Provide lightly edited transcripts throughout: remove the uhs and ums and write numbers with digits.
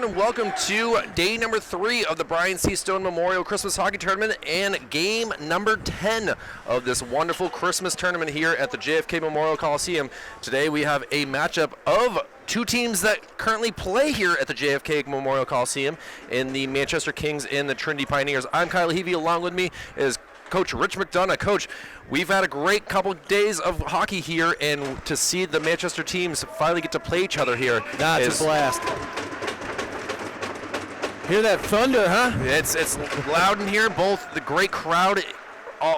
everyone, and welcome to day number 3 of the Brian C. Stone Memorial Christmas Hockey Tournament and game number 10 of this wonderful Christmas tournament here at the JFK Memorial Coliseum. Today we have a matchup of two teams that currently play here at the JFK Memorial Coliseum in the Manchester Kings and the Trinity Pioneers. I'm Kyle Heavey. Along with me is Coach Rich McDonough. Coach, we've had a great couple days of hockey here, and to see the Manchester teams finally get to play each other here. It's a blast. Hear that thunder, huh? It's loud in here. Both the great crowd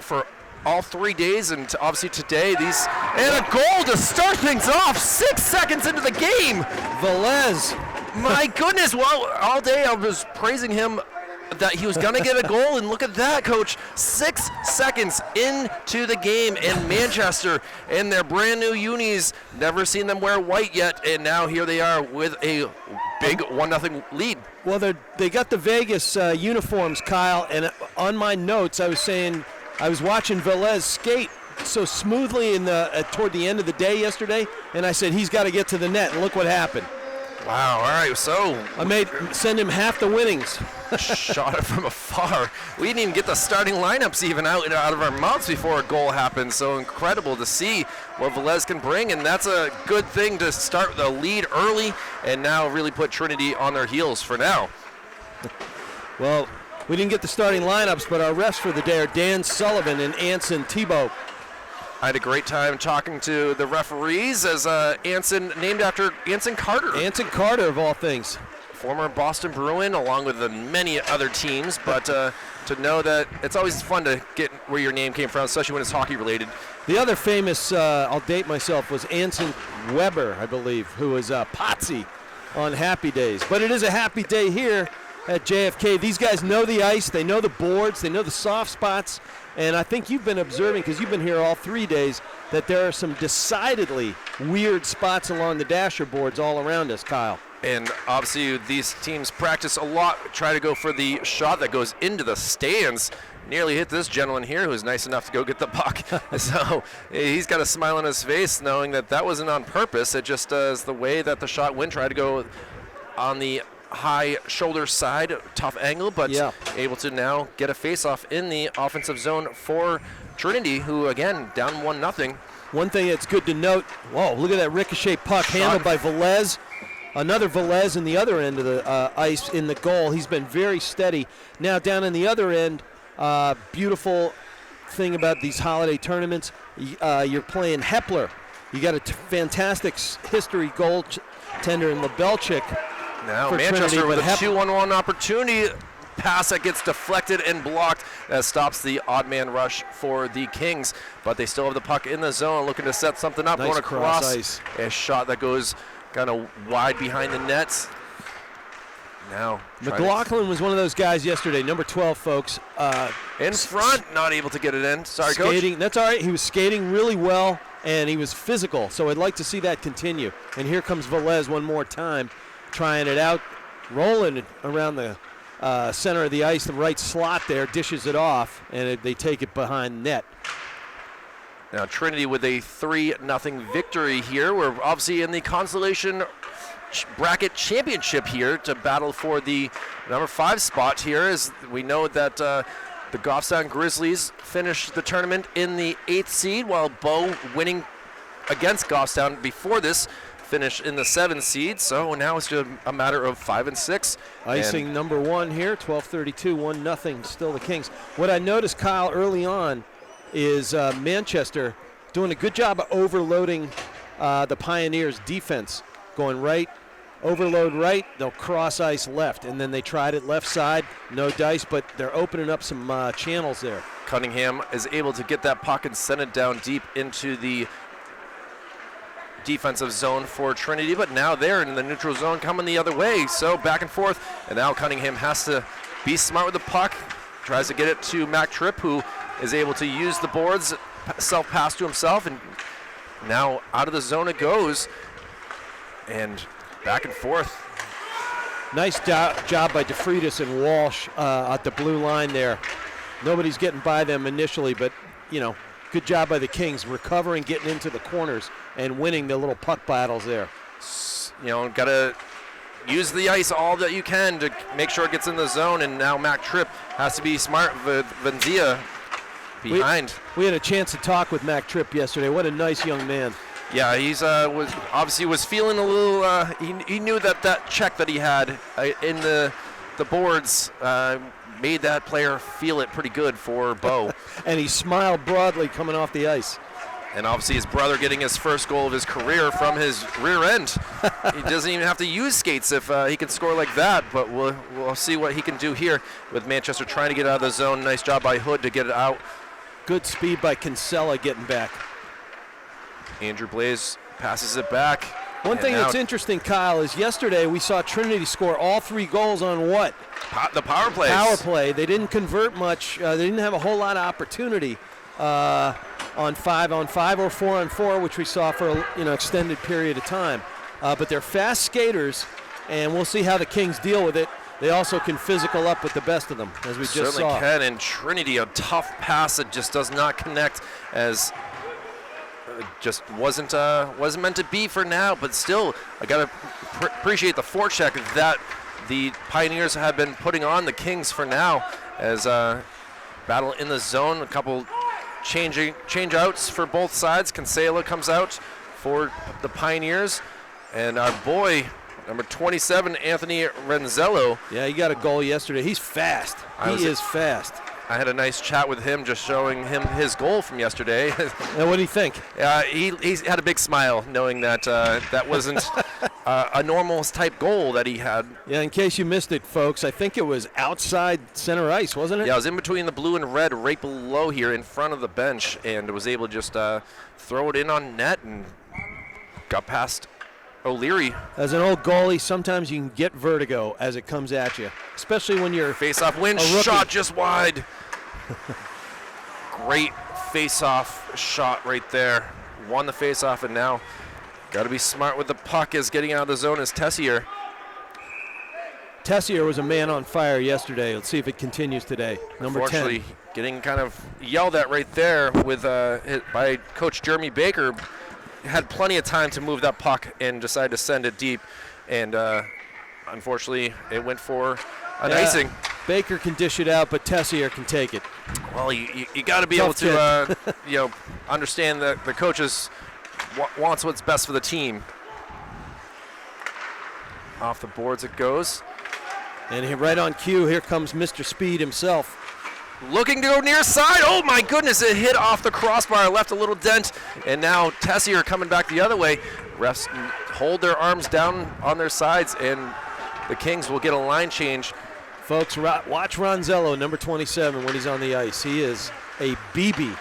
for all 3 days, and obviously today and a goal to start things off 6 seconds into the game. Velez. My goodness, well, all day I was praising him that he was going to get a goal, and look at that, Coach. 6 seconds into the game, and Manchester in their brand new unis, never seen them wear white yet, and now here they are with a big 1-0 lead. Well, they got the Vegas uniforms, Kyle, and on my notes I was saying I was watching Velez skate so smoothly toward the end of the day yesterday, and I said he's got to get to the net, and look what happened. Wow, all right, so I send him half the winnings. Shot it from afar. We didn't even get the starting lineups even out of our mouths before a goal happened, so incredible to see what Velez can bring, and that's a good thing to start the lead early and now really put Trinity on their heels for now. Well, we didn't get the starting lineups, but our refs for the day are Dan Sullivan and Anson Thibault. I had a great time talking to the referees as Anson, named after Anson Carter. Anson Carter, of all things. Former Boston Bruin, along with many other teams, but to know that it's always fun to get where your name came from, especially when it's hockey related. The other famous, I'll date myself, was Anson Weber, I believe, who was Potsy on Happy Days. But it is a happy day here at JFK. These guys know the ice, they know the boards, they know the soft spots, and I think you've been observing, because you've been here all 3 days, that there are some decidedly weird spots along the dasher boards all around us, Kyle. And obviously these teams practice a lot, try to go for the shot that goes into the stands. Nearly hit this gentleman here who was nice enough to go get the puck. So he's got a smile on his face knowing that wasn't on purpose. It just is the way that the shot went. Tried to go on the high shoulder side, tough angle, but able to now get a face-off in the offensive zone for Trinity, who again down 1-0. One thing that's good to note, whoa, look at that ricochet puck handled by Velez. Another Velez in the other end of the ice in the goal. He's been very steady. Now down in the other end, beautiful thing about these holiday tournaments, you're playing Hepler. You got a fantastic history goaltender in Lebelchik. Now for Manchester Trinity, with a 2-on-1 opportunity. Pass that gets deflected and blocked. That stops the odd man rush for the Kings, but they still have the puck in the zone, looking to set something up. Nice going across ice. A shot that goes kind of wide behind the nets. Now McLaughlin was one of those guys yesterday, number 12, folks. In front, not able to get it in. Sorry, skating, Coach. That's all right. He was skating really well, and he was physical, so I'd like to see that continue. And here comes Velez one more time, trying it out, rolling around the center of the ice, the right slot there, dishes it off, and they take it behind net. Now Trinity with a 3-0 victory here. We're obviously in the consolation bracket championship here to battle for the number 5 spot here, as we know that the Goffstown Grizzlies finished the tournament in the 8th seed, while Bow, winning against Goffstown before this, finished in the 7th seed. So now it's just a matter of 5 and 6. Icing number 1 here, 12:32, 1-0, still the Kings. What I noticed, Kyle, early on is Manchester doing a good job of overloading the Pioneers' defense. Going right, overload right, they'll cross ice left, and then they tried it left side, no dice, but they're opening up some channels there. Cunningham is able to get that puck and send it down deep into the defensive zone for Trinity, but now they're in the neutral zone coming the other way, so back and forth, and now Cunningham has to be smart with the puck, tries to get it to Mac Tripp, who is able to use the boards, self-pass to himself, and now out of the zone it goes, and back and forth. Nice job by DeFreitas and Walsh at the blue line there. Nobody's getting by them initially, but, good job by the Kings, recovering, getting into the corners, and winning the little puck battles there. Got to use the ice all that you can to make sure it gets in the zone, and now Mac Tripp has to be smart with Venzia behind. We had a chance to talk with Mac Tripp yesterday. What a nice young man. Yeah, he's was feeling a little. He knew that check that he had in the boards made that player feel it pretty good for Bo. And he smiled broadly coming off the ice. And obviously his brother getting his first goal of his career from his rear end. He doesn't even have to use skates if he can score like that, but we'll see what he can do here with Manchester trying to get out of the zone. Nice job by Hood to get it out. Good speed by Kinsella getting back. Andrew Blaze passes it back. One thing that's interesting, Kyle, is yesterday we saw Trinity score all 3 goals on what? The power plays. Power play. They didn't convert much. They didn't have a whole lot of opportunity on 5-on-5 or 4-on-4, which we saw for an extended period of time. But they're fast skaters, and we'll see how the Kings deal with it. They also can physical up with the best of them, as we just saw. Certainly can, and Trinity, a tough pass that just does not connect, as just wasn't meant to be for now. But still, I gotta appreciate the forecheck that the Pioneers have been putting on the Kings for now, as battle in the zone, a couple change outs for both sides. Kinsella comes out for the Pioneers, and our boy, number 27, Anthony Renzello. Yeah, he got a goal yesterday. He's fast. He is fast. I had a nice chat with him, just showing him his goal from yesterday. And what do you think? He had a big smile, knowing that that wasn't a normal type goal that he had. Yeah, in case you missed it, folks, I think it was outside center ice, wasn't it? Yeah, it was in between the blue and red, right below here in front of the bench, and was able to just throw it in on net and got past O'Leary. As an old goalie, sometimes you can get vertigo as it comes at you, especially when you're face-off win, shot just wide. Great face-off shot right there. Won the face-off, and now got to be smart with the puck as getting out of the zone is Tessier. Tessier was a man on fire yesterday. Let's see if it continues today. Number 10. Unfortunately, getting kind of yelled at right there with by Coach Jeremy Baker. Had plenty of time to move that puck and decided to send it deep, and unfortunately it went for an icing. Baker can dish it out, but Tessier can take it. Well, you got to be able to understand that the coaches wants what's best for the team. Off the boards it goes, and right on cue, here comes Mr. Speed himself. Looking to go near side. Oh my goodness, it hit off the crossbar, left a little dent, and now Tessier coming back the other way. Refs hold their arms down on their sides, and the Kings will get a line change. Folks, watch Ronzello, number 27, when he's on the ice. He is a BB.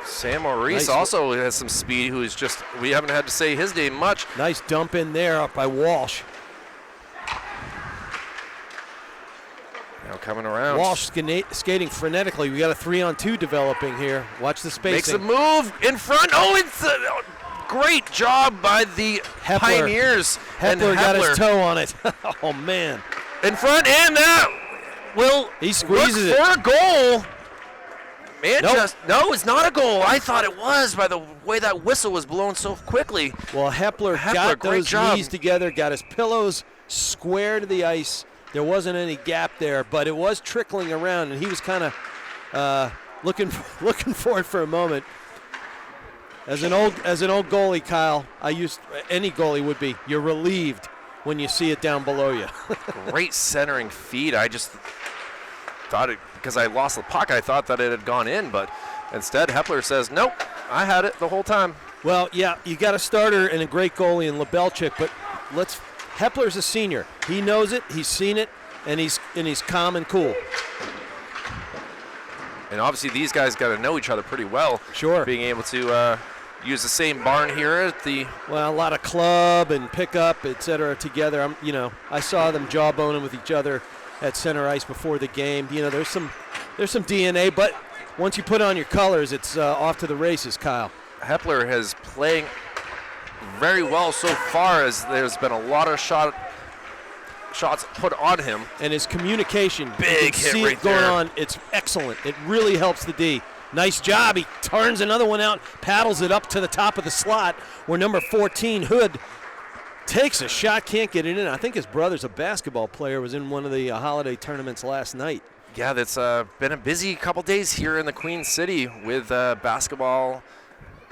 Sam Maurice also has some speed, who is just, we haven't had to say his name much. Nice dump in there up by Walsh. Now coming around. Walsh skating frenetically. We got a 3-on-2 developing here. Watch the spacing. Makes a move in front. Oh, it's a great job by the Pioneers. Hepler got his toe on it. Oh, man. In front, and that will he squeezes look for it. a goal. Manchester. Nope. No, it's not a goal. I thought it was by the way that whistle was blown so quickly. Well, Hepler got those knees together, got his pillows square to the ice. There wasn't any gap there, but it was trickling around, and he was kind of looking for it for a moment. As an old goalie, Kyle, any goalie would be. You're relieved when you see it down below you. Great centering feed. I just thought it, because I lost the puck, I thought that it had gone in, but instead Hepler says, nope, I had it the whole time. Well, yeah, you got a starter and a great goalie in Lebelchik, but Hepler's a senior. He knows it, he's seen it, and he's calm and cool. And obviously these guys got to know each other pretty well. Sure. Being able to use the same barn here at the... Well, a lot of club and pickup, et cetera, together. I saw them jawboning with each other at center ice before the game. There's some DNA, but once you put on your colors, it's off to the races, Kyle. Hepler has playing very well so far, as there's been a lot of shots put on him. And his communication, big hit see right it going there. on. It's excellent. It really helps the D. Nice job. He turns another one out, paddles it up to the top of the slot, where number 14, Hood, Takes a shot, can't get it in. I think his brother's a basketball player, was in one of the holiday tournaments last night. Yeah, that's been a busy couple days here in the Queen City with basketball,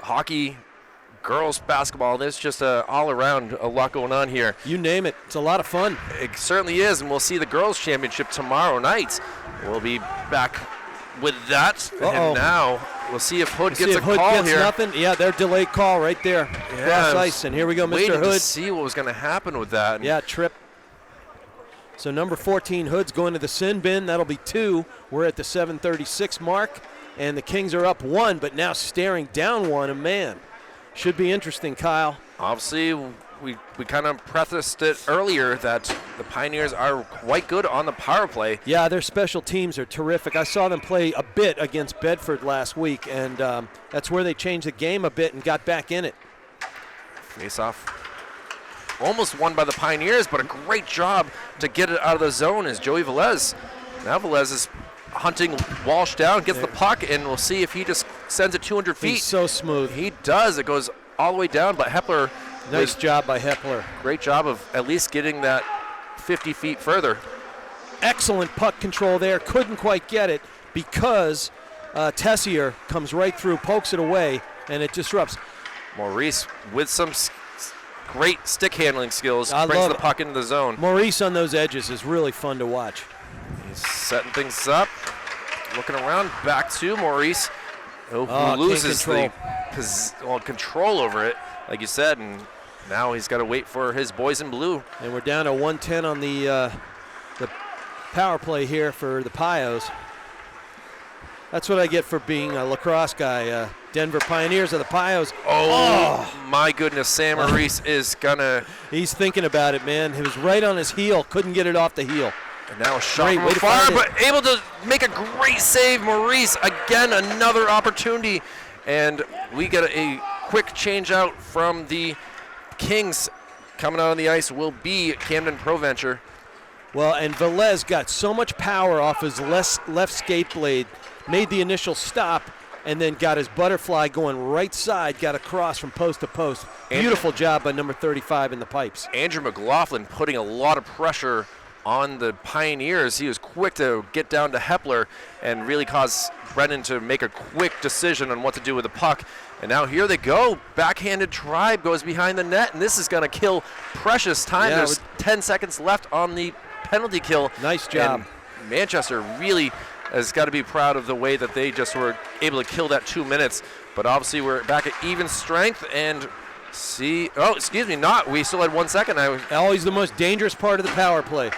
hockey, girls basketball. There's just all around a lot going on here. You name it. It's a lot of fun. It certainly is, and we'll see the girls' championship tomorrow night. We'll be back with that. And now we'll see if Hood gets a call here. Nothing. Yeah, their delayed call right there. Cross ice, and here we go, Mr. Waiting Hood. to see what was going to happen with that. Yeah, trip. So number 14, Hood's going to the sin bin. That'll be 2. We're at the 7:36 mark, and the Kings are up 1, but now staring down 1. And man, should be interesting, Kyle. Obviously, we kind of prefaced it earlier that the Pioneers are quite good on the power play. Yeah, their special teams are terrific. I saw them play a bit against Bedford last week, and that's where they changed the game a bit and got back in it. Face-off almost won by the Pioneers, but a great job to get it out of the zone is Joey Velez. Now Velez is hunting Walsh down, gets the puck, and we'll see if he just sends it 200 feet. He's so smooth. He does. It goes all the way down, but Hepler. Nice job by Hepler. Great job of at least getting that 50 feet further. Excellent puck control there. Couldn't quite get it because Tessier comes right through, pokes it away, and it disrupts. Maurice with some great stick handling skills, I brings love the puck into the zone. Maurice on those edges is really fun to watch. He's setting things up, looking around, back to Maurice, who loses the control over it, like you said, and now he's got to wait for his boys in blue. And we're down to 110 on the power play here for the Pios. That's what I get for being a lacrosse guy. Denver Pioneers are the Pios. Oh, my goodness, Sam Maurice is gonna. He's thinking about it, man. He was right on his heel, couldn't get it off the heel. And now a shot from afar, but able to make a great save. Maurice, again, another opportunity. And we get a quick change out from the Kings. Coming out on the ice will be Camden Proventure. Well, and Velez got so much power off his left skate blade, made the initial stop, and then got his butterfly going right side, got across from post to post. Beautiful job by number 35 in the pipes. Andrew McLaughlin putting a lot of pressure on the Pioneers. He was quick to get down to Hepler and really cause Brennan to make a quick decision on what to do with the puck. And now here they go. Backhanded Tribe goes behind the net, and this is going to kill precious time. Yeah, there's 10 seconds left on the penalty kill. Nice job. And Manchester really has got to be proud of the way that they just were able to kill that 2 minutes. But obviously we're back at even strength and see. Oh, excuse me, not. We still had 1 second. Always the most dangerous part of the power play.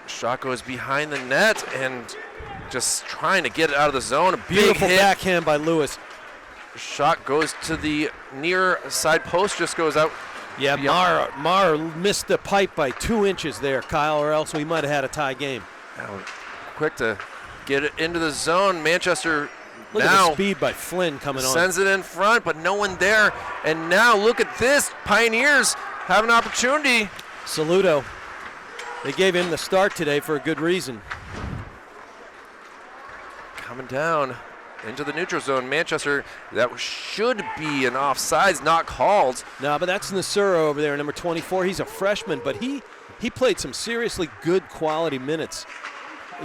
Shot goes behind the net and just trying to get it out of the zone. A Beautiful big hit. backhand by Lewis. Shot goes to the near side post, just goes out. Yeah, Marr missed the pipe by 2 inches there, Kyle, or else we might have had a tie game. Now, quick to get it into the zone. Manchester Look now at the speed by Flynn coming on. sends it in front, but no one there. And now look at this. Pioneers have an opportunity. Saludo. They gave him the start today for a good reason. Coming down into the neutral zone. Manchester, that should be an offsides, not called. No, but that's Nasura over there, number 24. He's a freshman, but he played some seriously good quality minutes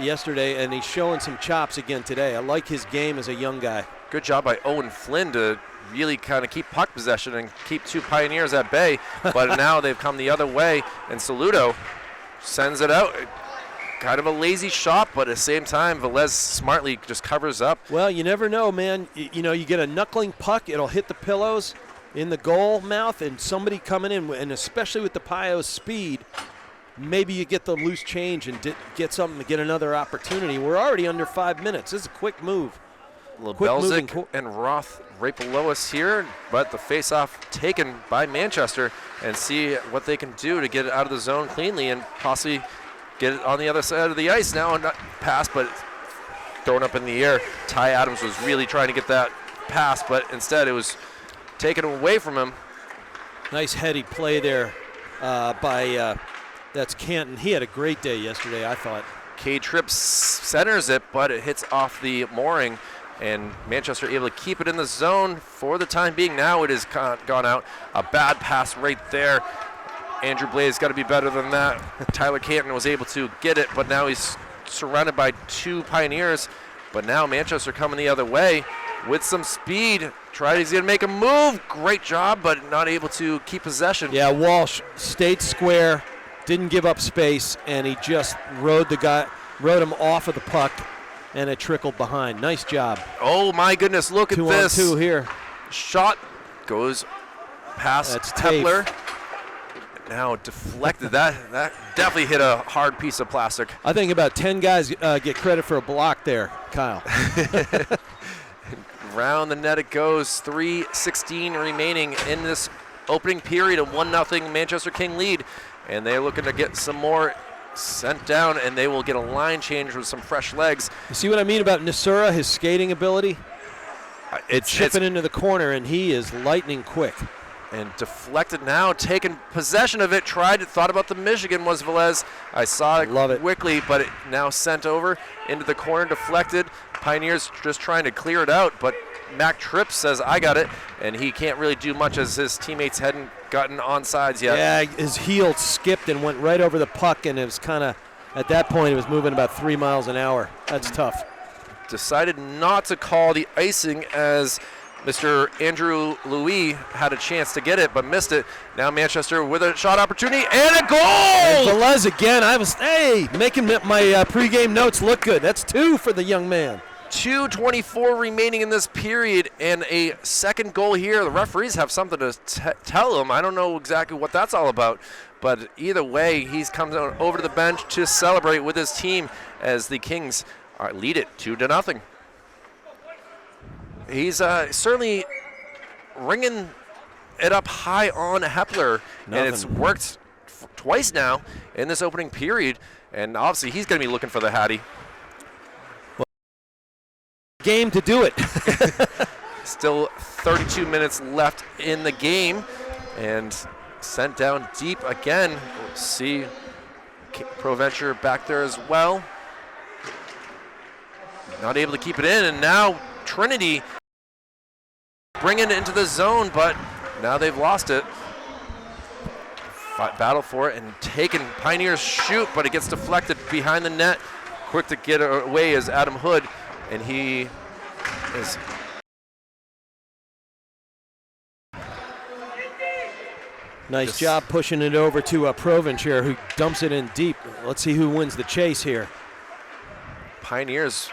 yesterday, and he's showing some chops again today. I like his game as a young guy. Good job by Owen Flynn to really kind of keep puck possession and keep two Pioneers at bay. But now they've come the other way, and Saludo sends it out. Kind of a lazy shot, but at the same time, Velez smartly just covers up. Well, you never know, man. You know, you get a knuckling puck, it'll hit the pillows in the goal mouth, and somebody coming in, and especially with the Pio's speed, maybe you get the loose change and get something to get another opportunity. We're already under 5 minutes. This is a quick move. Belzic and Roth right below us here, but the face-off taken by Manchester, and see what they can do to get it out of the zone cleanly and possibly get it on the other side of the ice now. Not pass, but thrown up in the air. Ty Adams was really trying to get that pass, but instead it was taken away from him. Nice heady play there by that's Canton. He had a great day yesterday, I thought. K-Trips centers it, but it hits off the mooring and Manchester able to keep it in the zone for the time being. Now it has gone out. A bad pass right there. Andrew Blaze got to be better than that. Tyler Canton was able to get it, but now he's surrounded by 2 Pioneers. But now Manchester coming the other way with some speed. He's going to make a move. Great job, but not able to keep possession. Yeah, Walsh stayed square, didn't give up space, and he just rode him off of the puck, and it trickled behind. Nice job. Oh my goodness, look at this. 2 on 2 here. Shot goes past That's Kepler. Now deflected. That definitely hit a hard piece of plastic. I think about 10 guys get credit for a block there, Kyle. Round the net it goes. 3:16 remaining in this opening period. A 1-0 Manchester King lead. And they're looking to get some more sent down, and they will get a line change with some fresh legs. You see what I mean about Nasura, his skating ability? It's chipping into the corner, and he is lightning quick. And deflected now, taking possession of it, thought about the Michigan was Velez. I saw it quickly, but it now sent over into the corner, deflected. Pioneers just trying to clear it out, but Mac Tripp says, I got it, and he can't really do much as his teammates hadn't gotten onsides yet. Yeah, his heel skipped and went right over the puck, and it was kind of, at that point, it was moving about 3 miles an hour. That's tough. Decided not to call the icing as Mr. Andrew Louis had a chance to get it, but missed it. Now Manchester with a shot opportunity and a goal! And Velez again. Making my pregame notes look good. That's 2 for the young man. 2:24 remaining in this period, and a second goal here. The referees have something to tell him. I don't know exactly what that's all about, but either way, he's comes over to the bench to celebrate with his team as the Kings lead it 2-0. He's certainly ringing it up high on Hepler, and it's worked twice now in this opening period, and obviously he's going to be looking for the Hattie. Game to do it. Still 32 minutes left in the game, and sent down deep again. We'll see Proventure back there as well. Not able to keep it in, and now Trinity bringing it into the zone, but now they've lost it. Battle for it and taken. Pioneers shoot, but it gets deflected behind the net. Quick to get away is Adam Hood, and he is. Nice job pushing it over to Provencher, who dumps it in deep. Let's see who wins the chase here. Pioneers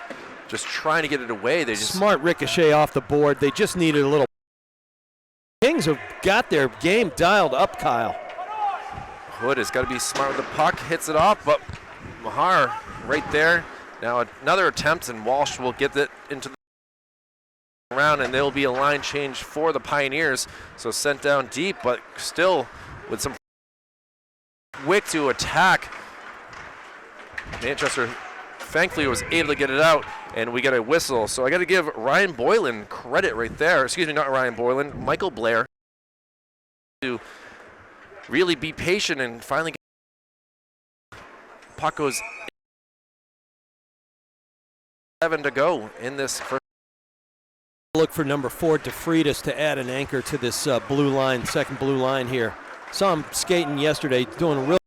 just trying to get it away. They just smart ricochet off the board. They just needed a little. Kings have got their game dialed up, Kyle. Hood has got to be smart with the puck. Hits it off, but Mahar right there. Now another attempt, and Walsh will get it into the round, and there will be a line change for the Pioneers. So sent down deep, but still with some quick to attack. Manchester thankfully was able to get it out, and we get a whistle. So I got to give Ryan Boylan credit right there. Excuse me, not Ryan Boylan, Michael Blair, to really be patient and finally get puck goes 7 to go in this first. Look for number 4, DeFreitas, to add an anchor to this blue line, second blue line here. Saw him skating yesterday, doing real.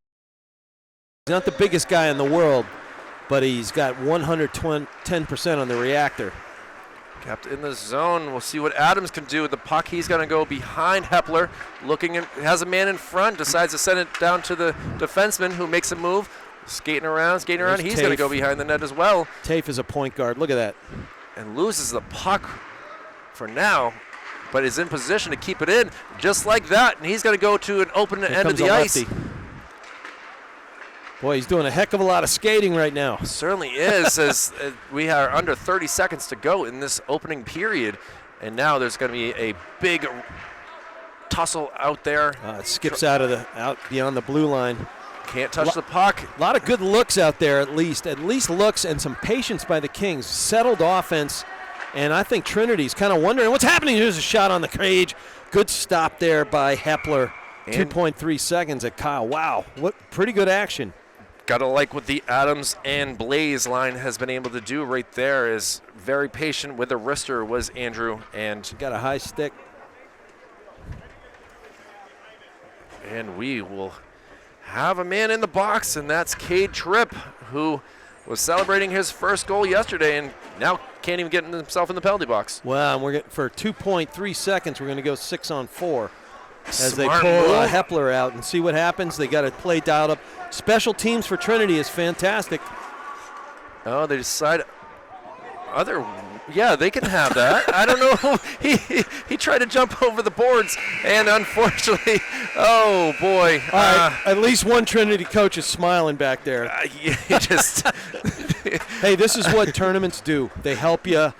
He's not the biggest guy in the world, but he's got 110% on the reactor. Kept in the zone. We'll see what Adams can do with the puck. He's going to go behind Hepler, has a man in front, decides to send it down to the defenseman, who makes a move, skating around. There's He's Tafe. going to go behind the net as well. Tafe is a point guard. Look at that. And loses the puck for now, but is in position to keep it in just like that. And he's going to go to an open end of the ice. Boy, he's doing a heck of a lot of skating right now. Certainly is, as we are under 30 seconds to go in this opening period. And now there's going to be a big tussle out there. It skips out beyond the blue line. Can't touch the puck. A lot of good looks out there, at least looks, and some patience by the Kings. Settled offense, and I think Trinity's kind of wondering what's happening. Here's a shot on the cage. Good stop there by Hepler. 2.3 seconds at Kyle. Wow, what pretty good action. Gotta like what the Adams and Blaze line has been able to do right there. Is very patient with the wrister was Andrew, and Got a high stick. And we will have a man in the box, and that's Cade Tripp, who was celebrating his first goal yesterday and now can't even get himself in the penalty box. Well, and we're getting, for 2.3 seconds, we're going to go 6-on-4 as they Smart pull move. Hepler out and see what happens. They got to play dialed up. Special teams for Trinity is fantastic. Oh, they decide yeah, they can have that. I don't know. He tried to jump over the boards, and unfortunately, oh boy. All right, at least one Trinity coach is smiling back there. He just Hey, this is what tournaments do. They help you.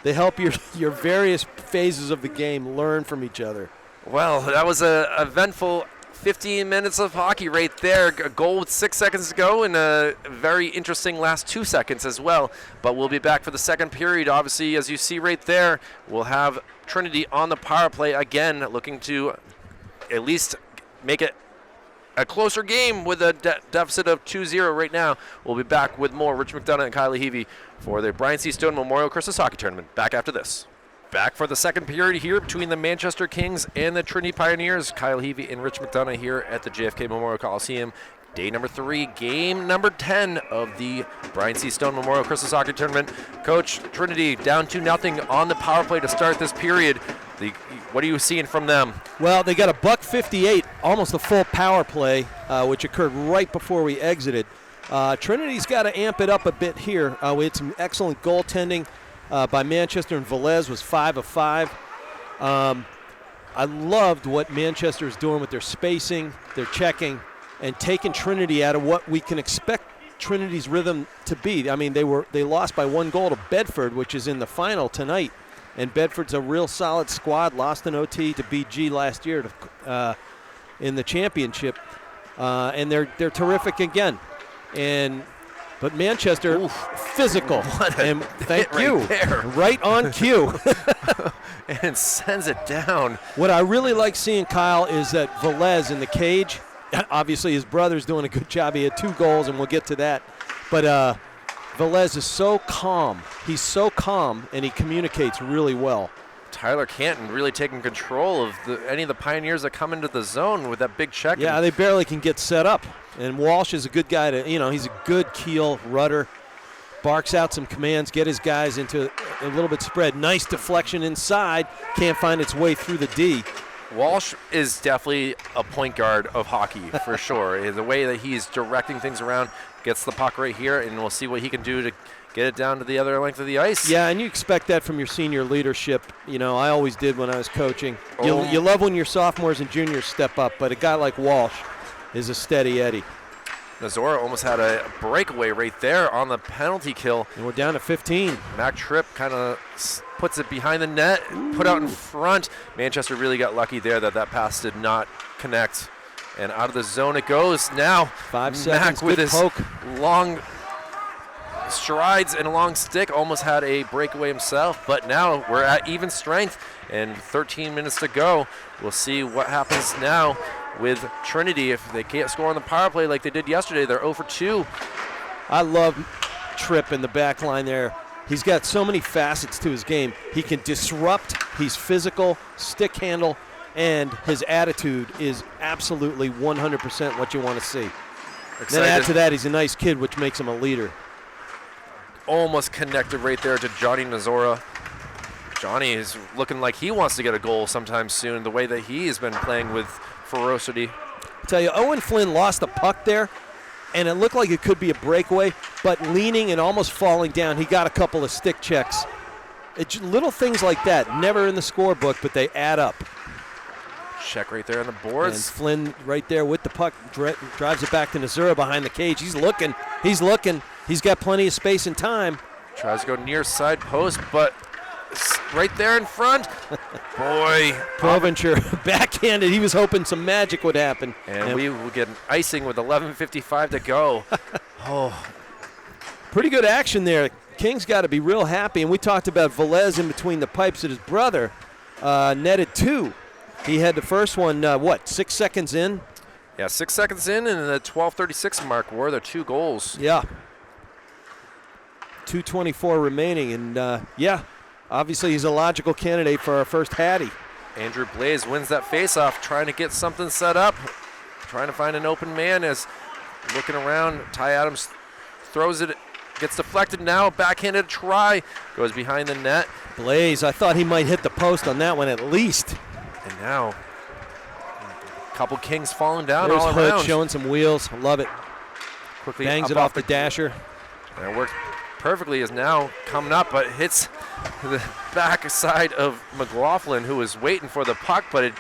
They help your various phases of the game learn from each other. Well, that was a eventful 15 minutes of hockey right there. A goal with 6 seconds to go, and a very interesting last 2 seconds as well. But we'll be back for the second period. Obviously, as you see right there, we'll have Trinity on the power play again, looking to at least make it a closer game with a deficit of 2-0 right now. We'll be back with more Rich McDonough and Kylie Heavey for the Brian C. Stone Memorial Christmas Hockey Tournament. Back after this. Back for the second period here between the Manchester Kings and the Trinity Pioneers. Kyle Heavey and Rich McDonough here at the JFK Memorial Coliseum. Day number 3, game number 10 of the Brian C. Stone Memorial Christmas Hockey Tournament. Coach, Trinity down 2-0 on the power play to start this period. What are you seeing from them? Well, they got a $158, almost a full power play, which occurred right before we exited. Trinity's got to amp it up a bit here. We had some excellent goaltending by Manchester, and Velez was 5 of 5. I loved what Manchester is doing with their spacing, their checking, and taking Trinity out of what we can expect Trinity's rhythm to be. I mean, they lost by 1 goal to Bedford, which is in the final tonight. And Bedford's a real solid squad. Lost in OT to BG last year in the championship, and they're terrific again. But Manchester, physical, and thank you, right on cue. And sends it down. What I really like seeing, Kyle, is that Velez in the cage. Obviously, his brother's doing a good job. He had 2 goals, and we'll get to that. But Velez is so calm. He's so calm, and he communicates really well. Tyler Canton really taking control of any of the Pioneers that come into the zone with that big check. Yeah, they barely can get set up. And Walsh is a good guy he's a good keel rudder. Barks out some commands, get his guys into a little bit spread. Nice deflection inside. Can't find its way through the D. Walsh is definitely a point guard of hockey for sure. The way that he's directing things around, gets the puck right here, and we'll see what he can do to get it down to the other length of the ice. Yeah, and you expect that from your senior leadership. I always did when I was coaching. You love when your sophomores and juniors step up, but a guy like Walsh is a steady Eddie. Nazora almost had a breakaway right there on the penalty kill. And we're down to 15. Mac Tripp kind of puts it behind the net, put out in front. Manchester really got lucky there that pass did not connect. And out of the zone it goes. Now 5 seconds, Mac with good his poke. long strides and a long stick almost had a breakaway himself. But now we're at even strength and 13 minutes to go. We'll see what happens now with Trinity. If they can't score on the power play like they did yesterday, they're 0 for 2. I love Tripp in the back line there. He's got so many facets to his game. He can disrupt, he's physical, stick handle, and his attitude is absolutely 100% what you want to see. Excited. Then add to that, he's a nice kid, which makes him a leader. Almost connected right there to Johnny Nazora. Johnny is looking like he wants to get a goal sometime soon, the way that he has been playing with ferocity. I tell you, Owen Flynn lost the puck there, and it looked like it could be a breakaway, but leaning and almost falling down, he got a couple of stick checks. It's little things like that, never in the scorebook, but they add up. Check right there on the boards. And Flynn right there with the puck drives it back to Nazura behind the cage. He's looking. He's got plenty of space and time. Tries to go near side post, but right there in front. Boy. Provencher backhanded. He was hoping some magic would happen. And we will get an icing with 11:55 to go. Pretty good action there. King's got to be real happy. And we talked about Velez in between the pipes that his brother netted 2. He had the first one, 6 seconds in? Yeah, 6 seconds in, and the 12:36 mark were the 2 goals. Yeah. 2:24 remaining, and yeah, obviously he's a logical candidate for our first Hattie. Andrew Blaze wins that faceoff, trying to get something set up, trying to find an open man as looking around. Ty Adams throws it, gets deflected now, backhanded try, goes behind the net. Blaze, I thought he might hit the post on that one at least. And now, a couple Kings falling down There's all Hood around. showing some wheels. I love it. Quickly Bangs up it off the dasher. And it works perfectly, is now coming up, but hits the back side of McLaughlin, who was waiting for the puck, but it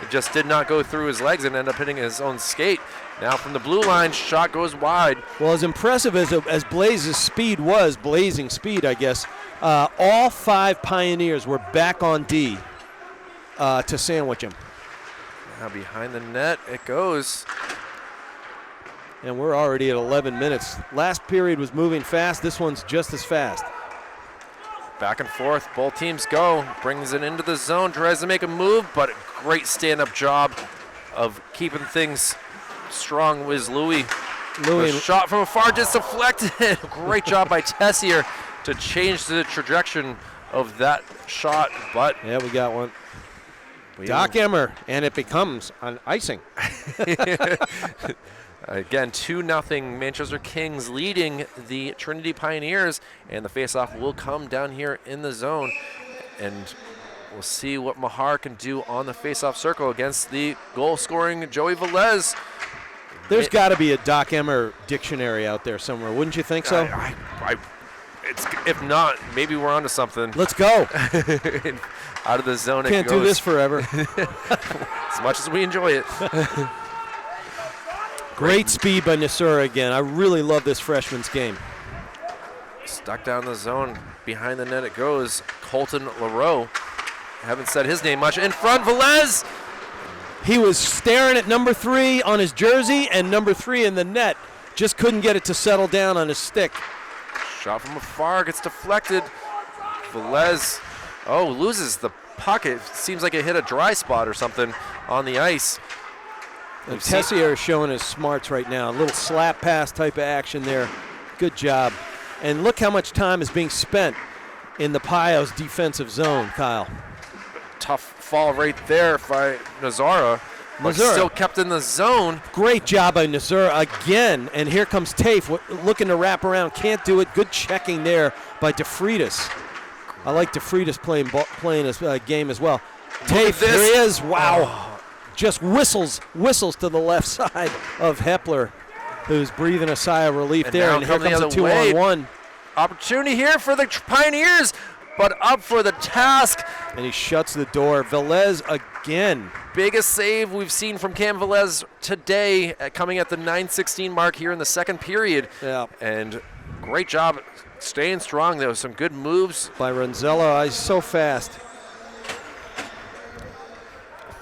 just did not go through his legs and ended up hitting his own skate. Now from the blue line, shot goes wide. Well, as impressive as Blaze's speed was, blazing speed, I guess, all 5 Pioneers were back on D to sandwich him. Now behind the net it goes. And we're already at 11 minutes. Last period was moving fast. This one's just as fast. Back and forth, both teams go. Brings it into the zone, tries to make a move, but a great stand-up job of keeping things strong was Louis. The shot from afar just deflected. Great job by Tessier to change the trajectory of that shot, but yeah, we got one. Doc Emmer, and it becomes an icing. Again, 2-0 Manchester Kings leading the Trinity Pioneers, and the faceoff will come down here in the zone, and we'll see what Mahar can do on the faceoff circle against the goal-scoring Joey Velez. There's got to be a Doc Emmer dictionary out there somewhere, wouldn't you think so? If not, maybe we're onto something. Let's go. Out of the zone Can't it goes. do this forever. As much as we enjoy it. Great speed by Nasura again. I really love this freshman's game. Stuck down the zone. Behind the net it goes. Colton LaRoe. Haven't said his name much. In front, Velez. He was staring at number 3 on his jersey and number 3 in the net. Just couldn't get it to settle down on his stick. Shot from afar, gets deflected. Velez, loses the puck. It seems like it hit a dry spot or something on the ice. And Tessier is showing his smarts right now. A little slap pass type of action there. Good job. And look how much time is being spent in the Pios defensive zone, Kyle. Tough fall right there by Nazara. But still kept in the zone. Great job by Nazara again. And here comes Tafe looking to wrap around. Can't do it. Good checking there by DeFreitas. I like DeFreitas playing his game as well. Tafe, there he is. Wow. Oh. Just whistles to the left side of Hepler, who's breathing a sigh of relief there. And here comes a 2-on-1. Opportunity here for the Pioneers, but up for the task. And he shuts the door. Velez again. Biggest save we've seen from Cam Velez today, coming at the 9:16 mark here in the second period. Yeah. And great job staying strong. There was some good moves by Ronzello. He's so fast.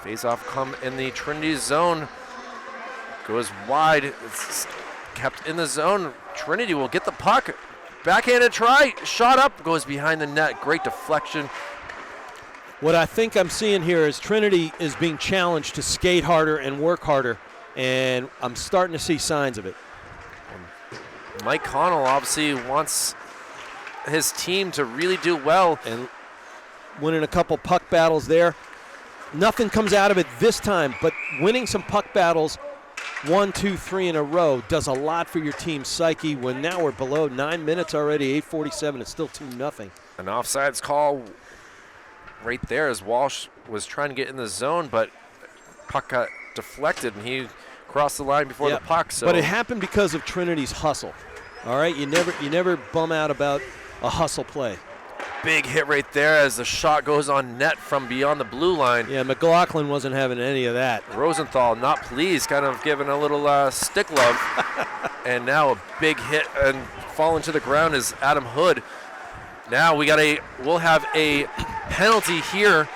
Face-off come in the Trinity zone. Goes wide. It's kept in the zone. Trinity will get the puck. Backhanded try. Shot up. Goes behind the net. Great deflection. What I think I'm seeing here is Trinity is being challenged to skate harder and work harder, and I'm starting to see signs of it. Mike Connell obviously wants his team to really do well. And winning a couple puck battles there. Nothing comes out of it this time, but winning some puck battles 1, 2, 3 in a row does a lot for your team's psyche. When now we're below 9 minutes already, 8:47, it's still 2-0. An offsides call right there as Walsh was trying to get in the zone, but puck got deflected and he crossed the line before the puck. So. But it happened because of Trinity's hustle. All right, you never bum out about a hustle play. Big hit right there as the shot goes on net from beyond the blue line. Yeah, McLaughlin wasn't having any of that. Rosenthal not pleased, kind of giving a little stick love. And now a big hit and falling to the ground is Adam Hood. Now we'll have a penalty here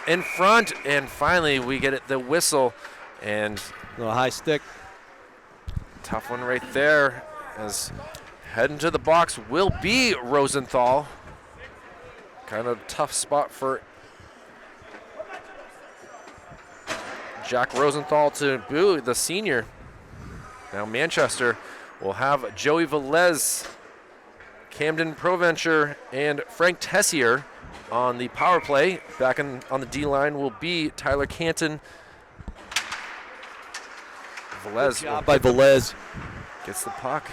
in front, and finally we get the whistle. And a little high stick. Tough one right there as heading to the box will be Rosenthal. Kind of tough spot for Jack Rosenthal to Boo, the senior. Now Manchester will have Joey Velez, Camden Proventure, and Frank Tessier on the power play. Back on the D-line will be Tyler Canton. Velez. Good job by Velez. Gets the puck.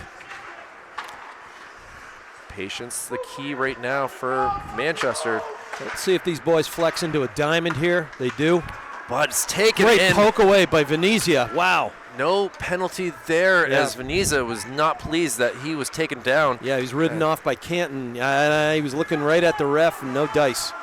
Patience the key right now for Manchester. Let's see if these boys flex into a diamond here. They do. But it's taken Great in. poke away by Venezia. Wow. No penalty there, as Venezia was not pleased that he was taken down. Yeah, he was ridden off by Canton. He was looking right at the ref, and no dice.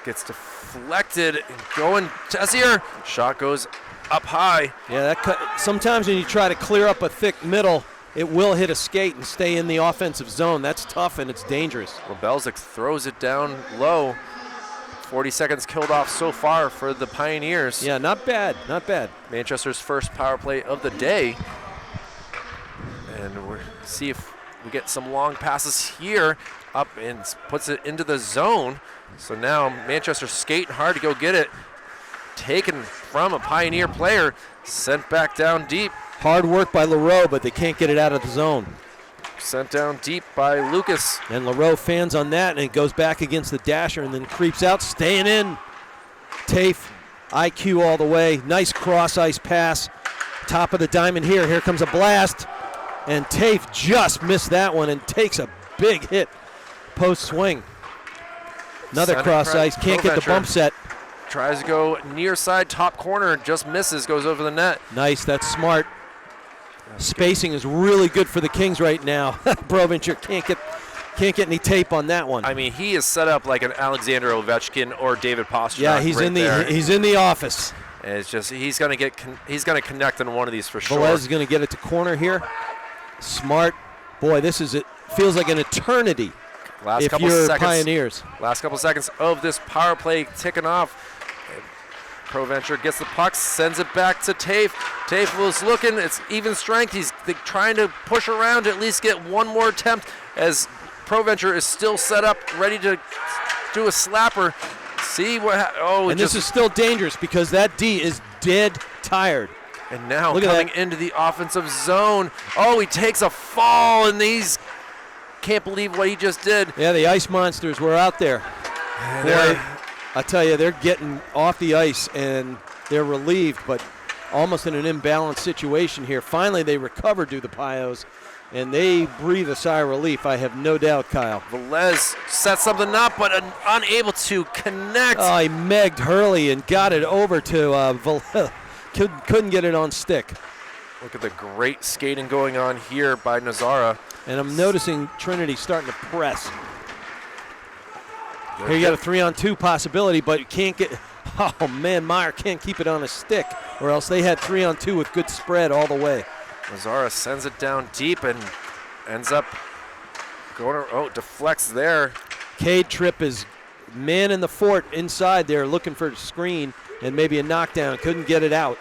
Gets deflected and going Tessier. Shot goes up high. Yeah, sometimes when you try to clear up a thick middle, it will hit a skate and stay in the offensive zone. That's tough and it's dangerous. Belzik throws it down low. 40 seconds killed off so far for the Pioneers. Yeah, not bad, not bad. Manchester's first power play of the day. And we'll see if we get some long passes here. Up and puts it into the zone. So now Manchester skating hard to go get it. Taken from a Pioneer player, sent back down deep. Hard work by LaRoe, but they can't get it out of the zone. Sent down deep by Lucas. And LaRoe fans on that, and it goes back against the dasher and then creeps out, staying in. Tafe, IQ all the way. Nice cross-ice pass. Top of the diamond here. Here comes a blast. And Tafe just missed that one and takes a big hit. Post swing. Another cross-ice. Can't get the bump set. Tries to go near side, top corner, just misses, goes over the net. Nice, that's smart. Spacing is really good for the Kings right now. Provencher can't get any tape on that one. I mean, he is set up like an Alexander Ovechkin or David Pastrnak. Yeah, he's in the office. And it's just he's gonna connect on one of these for sure. Velez is gonna get it to corner here. Smart, boy. It feels like an eternity. Last couple seconds. Pioneers. Last couple seconds of this power play ticking off. Provencher gets the puck, sends it back to Tafe. Tafe was looking, it's even strength. He's trying to push around to at least get one more attempt as Provencher is still set up, ready to do a slapper. See what and this is still dangerous because that D is dead tired. And now coming into the offensive zone. Oh, he takes a fall and he's can't believe what he just did. Yeah, the Ice Monsters were out there. Boy, I tell you, they're getting off the ice and they're relieved, but almost in an imbalanced situation here. Finally, they recovered to the Pios, and they breathe a sigh of relief, I have no doubt, Kyle. Velez set something up, but unable to connect. Oh, he megged Hurley and got it over to Velez. Couldn't get it on stick. Look at the great skating going on here by Nazara. And I'm noticing Trinity starting to press. Here you got a 3-on-2 possibility, but you can't get. Oh man, Meyer can't keep it on a stick, or else they had 3-on-2 with good spread all the way. Nazara sends it down deep and ends up going. Oh, deflects there. Cade Tripp is man in the fort inside there, looking for a screen and maybe a knockdown. Couldn't get it out.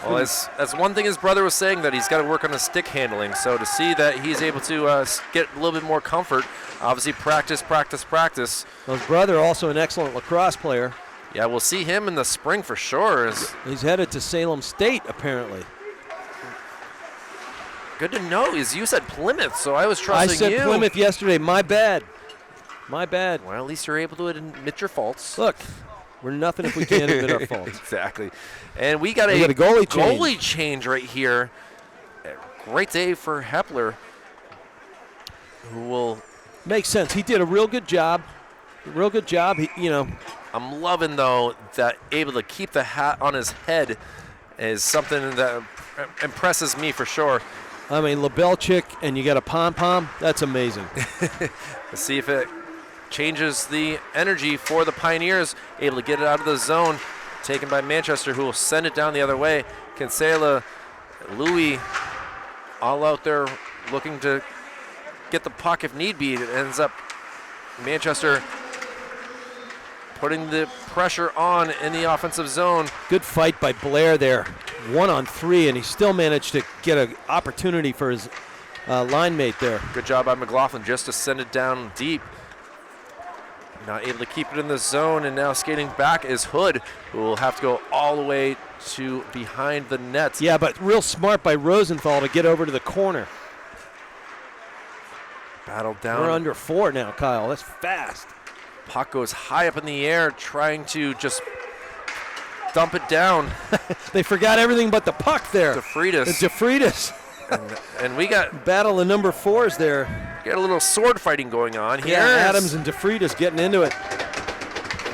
Well, that's one thing his brother was saying, that he's got to work on his stick handling. So to see that he's able to get a little bit more comfort, obviously practice. Well, his brother also an excellent lacrosse player. Yeah, we'll see him in the spring for sure. He's headed to Salem State, apparently. Good to know. You said Plymouth, so I was trusting you. I said Plymouth yesterday. My bad. Well, at least you're able to admit your faults. Look, we're nothing if we can't admit our faults. Exactly. And we got a goalie change right here. Great day for Hepler, who will... Makes sense. He did a real good job. I'm loving, though, that able to keep the hat on his head is something that impresses me for sure. I mean, Lebelchik, and you got a pom-pom. That's amazing. Let's see if it changes the energy for the Pioneers. Able to get it out of the zone. Taken by Manchester, who will send it down the other way. Kinsella, Louis, all out there looking to get the puck if need be. It ends up Manchester putting the pressure on in the offensive zone. Good fight by Blair there. 1-on-3, and he still managed to get an opportunity for his line mate there. Good job by McLaughlin just to send it down deep. not able to keep it in the zone, and now skating back is Hood, who will have to go all the way to behind the net. Yeah, but real smart by Rosenthal to get over to the corner. Battle down. We're under 4 now, Kyle. That's fast. Puck goes high up in the air, trying to just dump it down. They forgot everything but the puck there. DeFreitas. and we got battle of number 4s there. Got a little sword fighting going on here. Yeah, Adams and DeFreitas getting into it.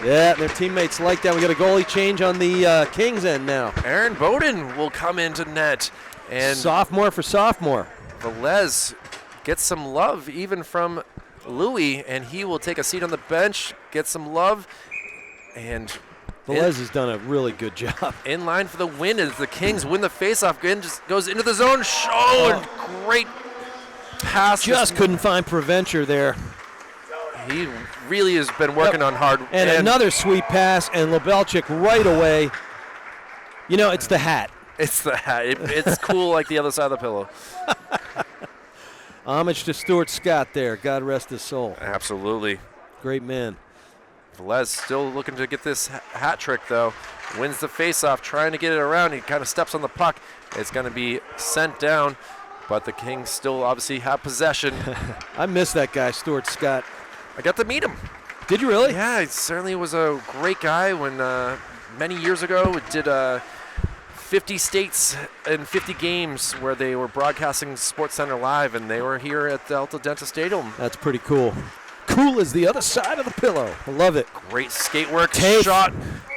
Yeah, their teammates like that. We got a goalie change on the Kings end now. Aaron Bowden will come into net. And sophomore for sophomore. Velez gets some love even from Louis, and he will take a seat on the bench, get some love, and Velez has done a really good job. In line for the win as the Kings win the faceoff. Again, just goes into the zone. And great pass. Just couldn't find Provencher there. He really has been working on hard. And another sweet pass, and Lebelchik right away. You know, it's the hat. It's the hat. It's cool like the other side of the pillow. Homage to Stuart Scott there. God rest his soul. Absolutely. Great man. Velez still looking to get this hat trick, though. Wins the faceoff, trying to get it around. He kind of steps on the puck. It's going to be sent down, but the Kings still obviously have possession. I miss that guy, Stuart Scott. I got to meet him. Did you really? Yeah, he certainly was a great guy when many years ago we did 50 states and 50 games where they were broadcasting SportsCenter Live, and they were here at Delta Dentist Stadium. That's pretty cool. Cool as the other side of the pillow. I love it. Great skate work, shot,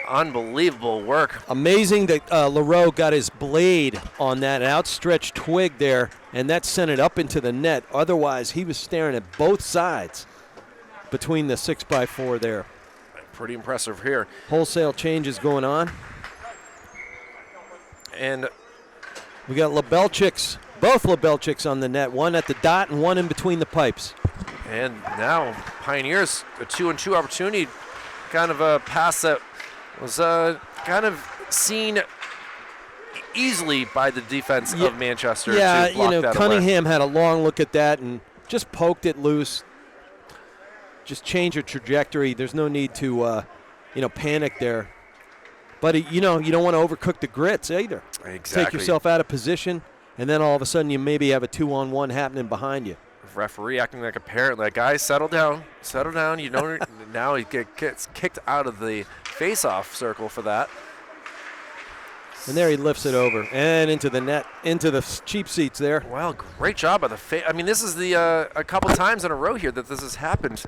unbelievable work. Amazing that LaRoe got his blade on that outstretched twig there, and that sent it up into the net. Otherwise, he was staring at both sides between the 6x4 there. Pretty impressive here. Wholesale changes going on. And we got Lebelchik's, both Lebelchik's on the net, one at the dot and one in between the pipes. And now Pioneers, a 2-on-2 opportunity, kind of a pass that was kind of seen easily by the defense of Manchester. Yeah, to block that Cunningham away. had a long look at that and just poked it loose. Just change your trajectory. There's no need to, panic there. But, you don't want to overcook the grits either. Exactly. Take yourself out of position, and then all of a sudden you maybe have a 2-on-1 happening behind you. Referee acting like a parent, like, guys, settle down. You know, now he gets kicked out of the face-off circle for that. And there he lifts it over and into the net, into the cheap seats there. Well, great job by the I mean, this is the a couple times in a row here that this has happened.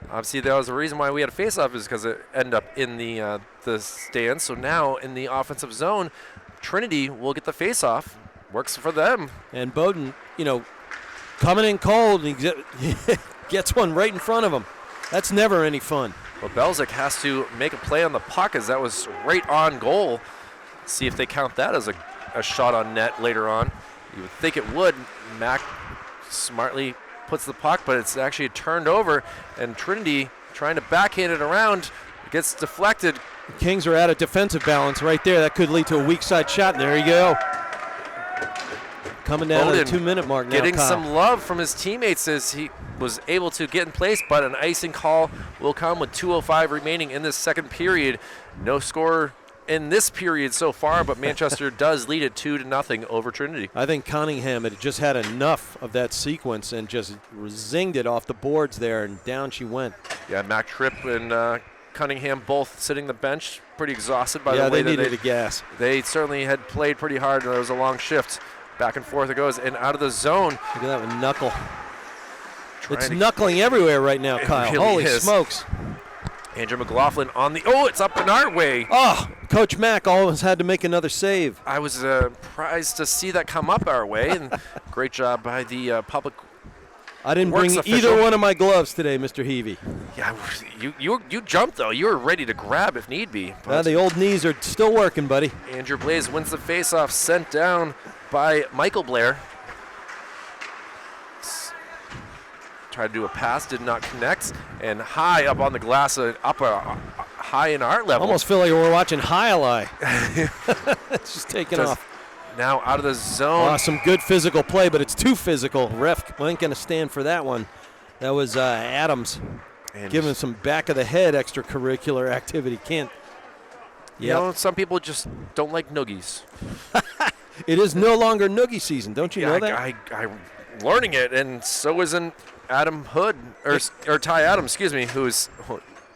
Obviously, that was the reason why we had a face-off, is because it ended up in the stands. So now in the offensive zone, Trinity will get the face-off. Works for them. And Bowden, coming in cold, and he gets one right in front of him. That's never any fun. Well, Belzik has to make a play on the puck, as that was right on goal. See if they count that as a shot on net later on. You would think it would. Mac smartly puts the puck, but it's actually turned over, and Trinity trying to backhand it around, gets deflected. The Kings are out of defensive balance right there. That could lead to a weak side shot. And there you go. Coming down to the 2-minute mark now, getting Kyle. some love from his teammates as he was able to get in place, but an icing call will come with 2:05 remaining in this second period. No score in this period so far, but Manchester does lead it 2-0 over Trinity. I think Cunningham had just had enough of that sequence and just zinged it off the boards there, and down she went. Yeah, Mac Tripp and Cunningham both sitting the bench, pretty exhausted by the way they that needed a gas. They certainly had played pretty hard, and there was a long shift. Back and forth it goes, and out of the zone. Look at that one, knuckle. It's knuckling everywhere right now, Kyle. Really Holy is. smokes. Andrew McLaughlin on the, it's up in our way. Oh, Coach Mack almost had to make another save. I was surprised to see that come up our way, and great job by the public. I didn't Works bring official. either one of my gloves today, Mr. Heavey. Yeah, you jumped, though. You were ready to grab if need be. The old knees are still working, buddy. Andrew Blaze wins the faceoff, sent down by Michael Blair. Tried to do a pass, did not connect, and high up on the glass, high in our level. Almost feel like we're watching Highlight. It's just taking off. Now out of the zone. Some good physical play, but it's too physical. Ref ain't going to stand for that one. That was Adams. And Give him some back of the head extracurricular activity. Can't. You know, some people just don't like noogies. It is no longer noogie season. Don't you know that? I'm learning it, and so isn't Adam Hood, or Ty Adams, excuse me, who's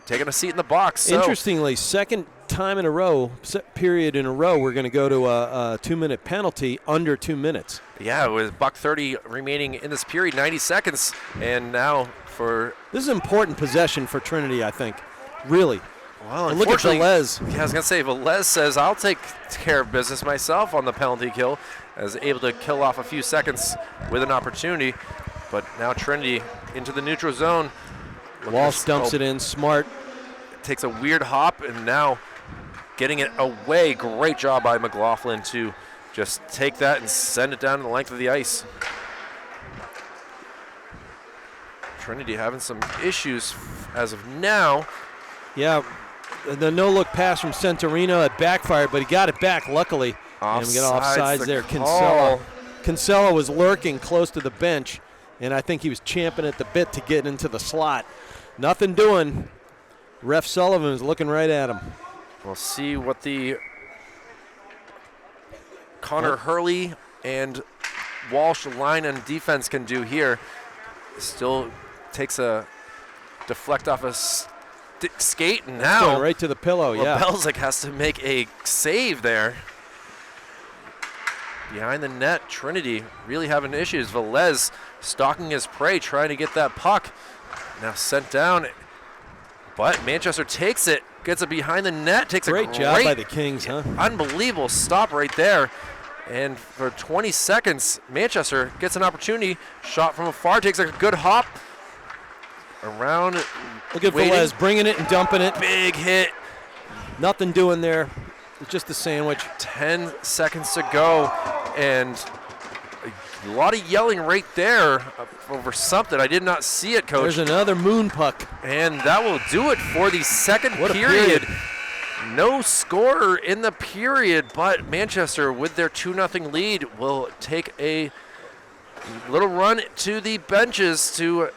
taking a seat in the box. So. Interestingly, second time in a row, period in a row, we're going to go to a 2-minute penalty under 2 minutes. Yeah, with $1:30 remaining in this period, 90 seconds, and now this is an important possession for Trinity, I think. Really. Well, and look at Velez. Yeah, I was going to say, Velez says, I'll take care of business myself on the penalty kill, as able to kill off a few seconds with an opportunity. But now Trinity into the neutral zone. Walsh dumps it in, smart. Takes a weird hop, and now getting it away. Great job by McLaughlin to just take that and send it down the length of the ice. Trinity having some issues as of now. Yeah, the no-look pass from Centurino, it backfired, but he got it back, luckily. And we got offsides there. Kinsella was lurking close to the bench, and I think he was champing at the bit to get into the slot. Nothing doing. Ref Sullivan is looking right at him. We'll see what the Connor Hurley and Walsh line and defense can do here. Still takes a deflect off a skate, and now going right to the pillow. Yeah, Belzik has to make a save there. Behind the net, Trinity really having issues. Velez stalking his prey, trying to get that puck. Now sent down, but Manchester takes it, gets it behind the net, takes great a job by the Kings, huh? Unbelievable stop right there. And for 20 seconds, Manchester gets an opportunity. Shot from afar, takes a good hop. Around. Look at Velez bringing it and dumping it. Big hit. Nothing doing there. It's just a sandwich. 10 seconds to go, and a lot of yelling right there over something. I did not see it, Coach. There's another moon puck. And that will do it for the second period. No scorer in the period, but Manchester, with their 2-0 lead, will take a little run to the benches or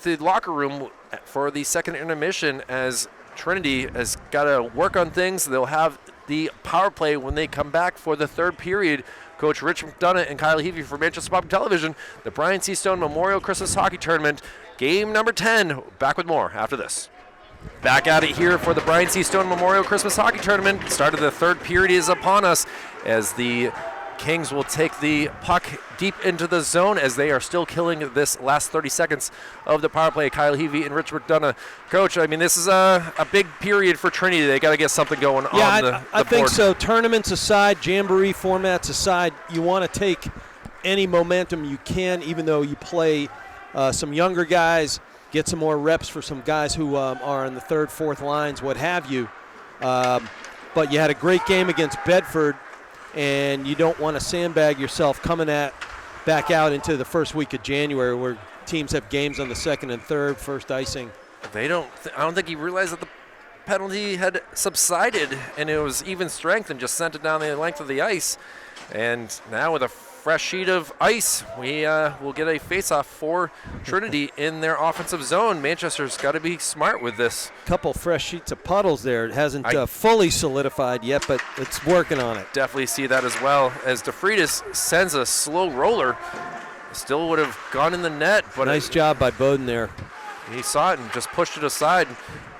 the locker room for the second intermission, as Trinity has got to work on things. They'll have the power play when they come back for the third period. Coach Rich McDonough and Kyle Heavey for Manchester Public Television, the Brian C. Stone Memorial Christmas Hockey Tournament, game number 10. Back with more after this. Back at it here for the Brian C. Stone Memorial Christmas Hockey Tournament. Start of the third period is upon us, as the Kings will take the puck deep into the zone, as they are still killing this last 30 seconds of the power play. Kyle Heavey and Rich McDonough. Coach, I mean, this is a big period for Trinity. They got to get something going on the board. I think so. Tournaments aside, jamboree formats aside, you want to take any momentum you can, even though you play some younger guys, get some more reps for some guys who are in the third, fourth lines, what have you. But you had a great game against Bedford, and you don't want to sandbag yourself coming back out into the first week of January, where teams have games on the second and third, first icing. I don't think he realized that the penalty had subsided and it was even strength, and just sent it down the length of the ice. And now with a fresh sheet of ice, we will get a face-off for Trinity in their offensive zone. Manchester's got to be smart with this. Couple fresh sheets of puddles there. It hasn't fully solidified yet, but it's working on it. Definitely see that as well, as DeFreitas sends a slow roller. Still would have gone in the net, but nice job by Bowden there. He saw it and just pushed it aside.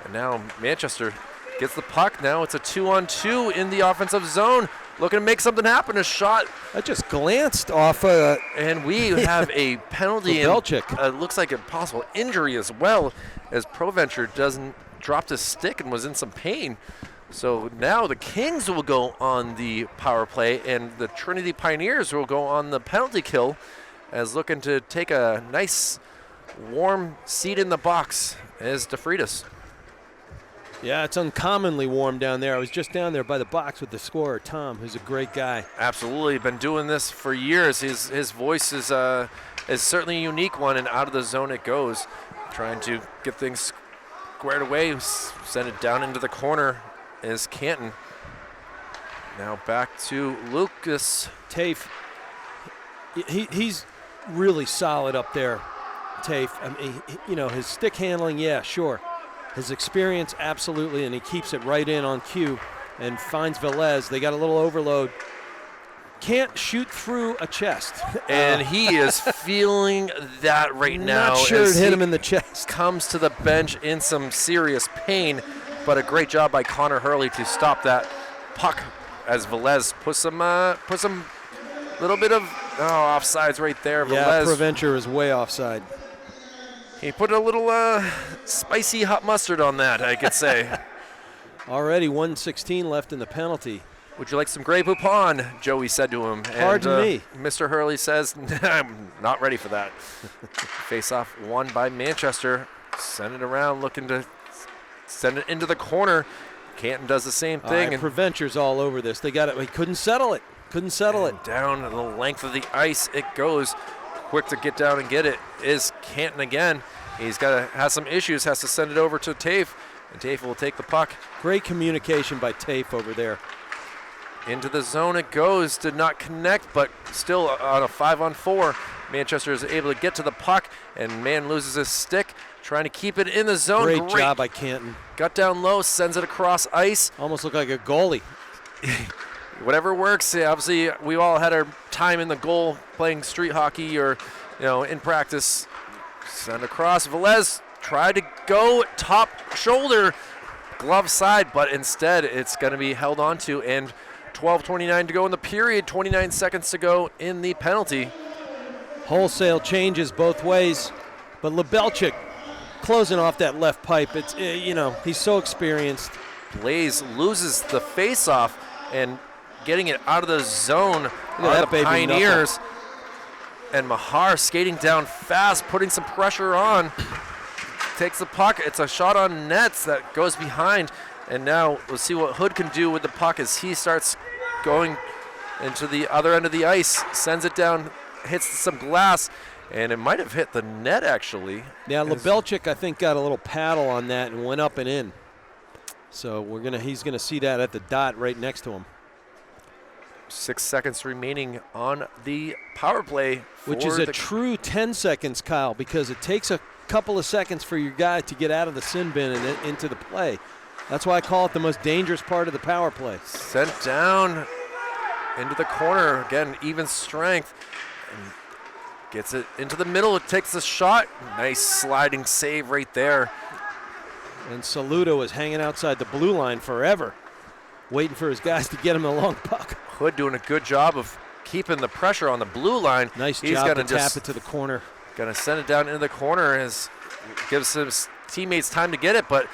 And now Manchester gets the puck. Now it's a 2-on-2 in the offensive zone. Looking to make something happen. A shot. I just glanced off. And we have a penalty. And looks like a possible injury as well, as Proventure doesn't dropped his stick and was in some pain. So now the Kings will go on the power play, and the Trinity Pioneers will go on the penalty kill, as looking to take a nice warm seat in the box as DeFreitas. Yeah, it's uncommonly warm down there. I was just down there by the box with the scorer, Tom, who's a great guy. Absolutely, been doing this for years. His voice is certainly a unique one, and out of the zone it goes. Trying to get things squared away, send it down into the corner is Canton. Now back to Lucas. Tafe, he's really solid up there. Tafe. I mean, his stick handling, yeah, sure. His experience, absolutely, and he keeps it right in on cue and finds Velez. They got a little overload. Can't shoot through a chest. And he is feeling that right now. Not sure it hit him in the chest. Comes to the bench in some serious pain, but a great job by Connor Hurley to stop that puck as Velez puts some little bit of offsides right there. Yeah, Velez, Provencher is way offside. he put a little spicy hot mustard on that, I could say. Already 1:16 left in the penalty. Would you like some Grey Poupon? Joey said to him. Pardon me. Mr. Hurley says, I'm not ready for that. Face-off won by Manchester. Send it around, looking to send it into the corner. Canton does the same thing. And Provencher's all over this. They got it. He couldn't settle it. Down the length of the ice it goes. Quick to get down and get it is Canton again. Has some issues, has to send it over to Tafe, and Tafe will take the puck. Great communication by Tafe over there. Into the zone it goes, did not connect, but still on a 5-on-4. Manchester is able to get to the puck, and man loses his stick, trying to keep it in the zone. Great job by Canton. Got down low, sends it across ice. Almost looked like a goalie. Whatever works. Yeah, obviously, we all had our time in the goal playing street hockey or, in practice. Send across. Velez tried to go top shoulder, glove side, but instead it's going to be held onto, and 12:29 to go in the period, 29 seconds to go in the penalty. Wholesale changes both ways, but Lebelchik closing off that left pipe. It's he's so experienced. Blaze loses the face-off and getting it out of the zone are the Pioneers. And Mahar skating down fast, putting some pressure on. Takes the puck. It's a shot on nets that goes behind. And now we'll see what Hood can do with the puck as he starts going into the other end of the ice. Sends it down, hits some glass, and it might have hit the net actually. Yeah, Lebelchik I think got a little paddle on that and went up and in. So he's gonna see that at the dot right next to him. 6 seconds remaining on the power play. Which is a true 10 seconds, Kyle, because it takes a couple of seconds for your guy to get out of the sin bin and into the play. That's why I call it the most dangerous part of the power play. Sent down into the corner. Again, even strength. And gets it into the middle. It takes the shot. Nice sliding save right there. And Saludo is hanging outside the blue line forever, waiting for his guys to get him a long puck. Hood doing a good job of keeping the pressure on the blue line. Nice job to tap it to the corner. Gonna send it down into the corner as gives his teammates time to get it, but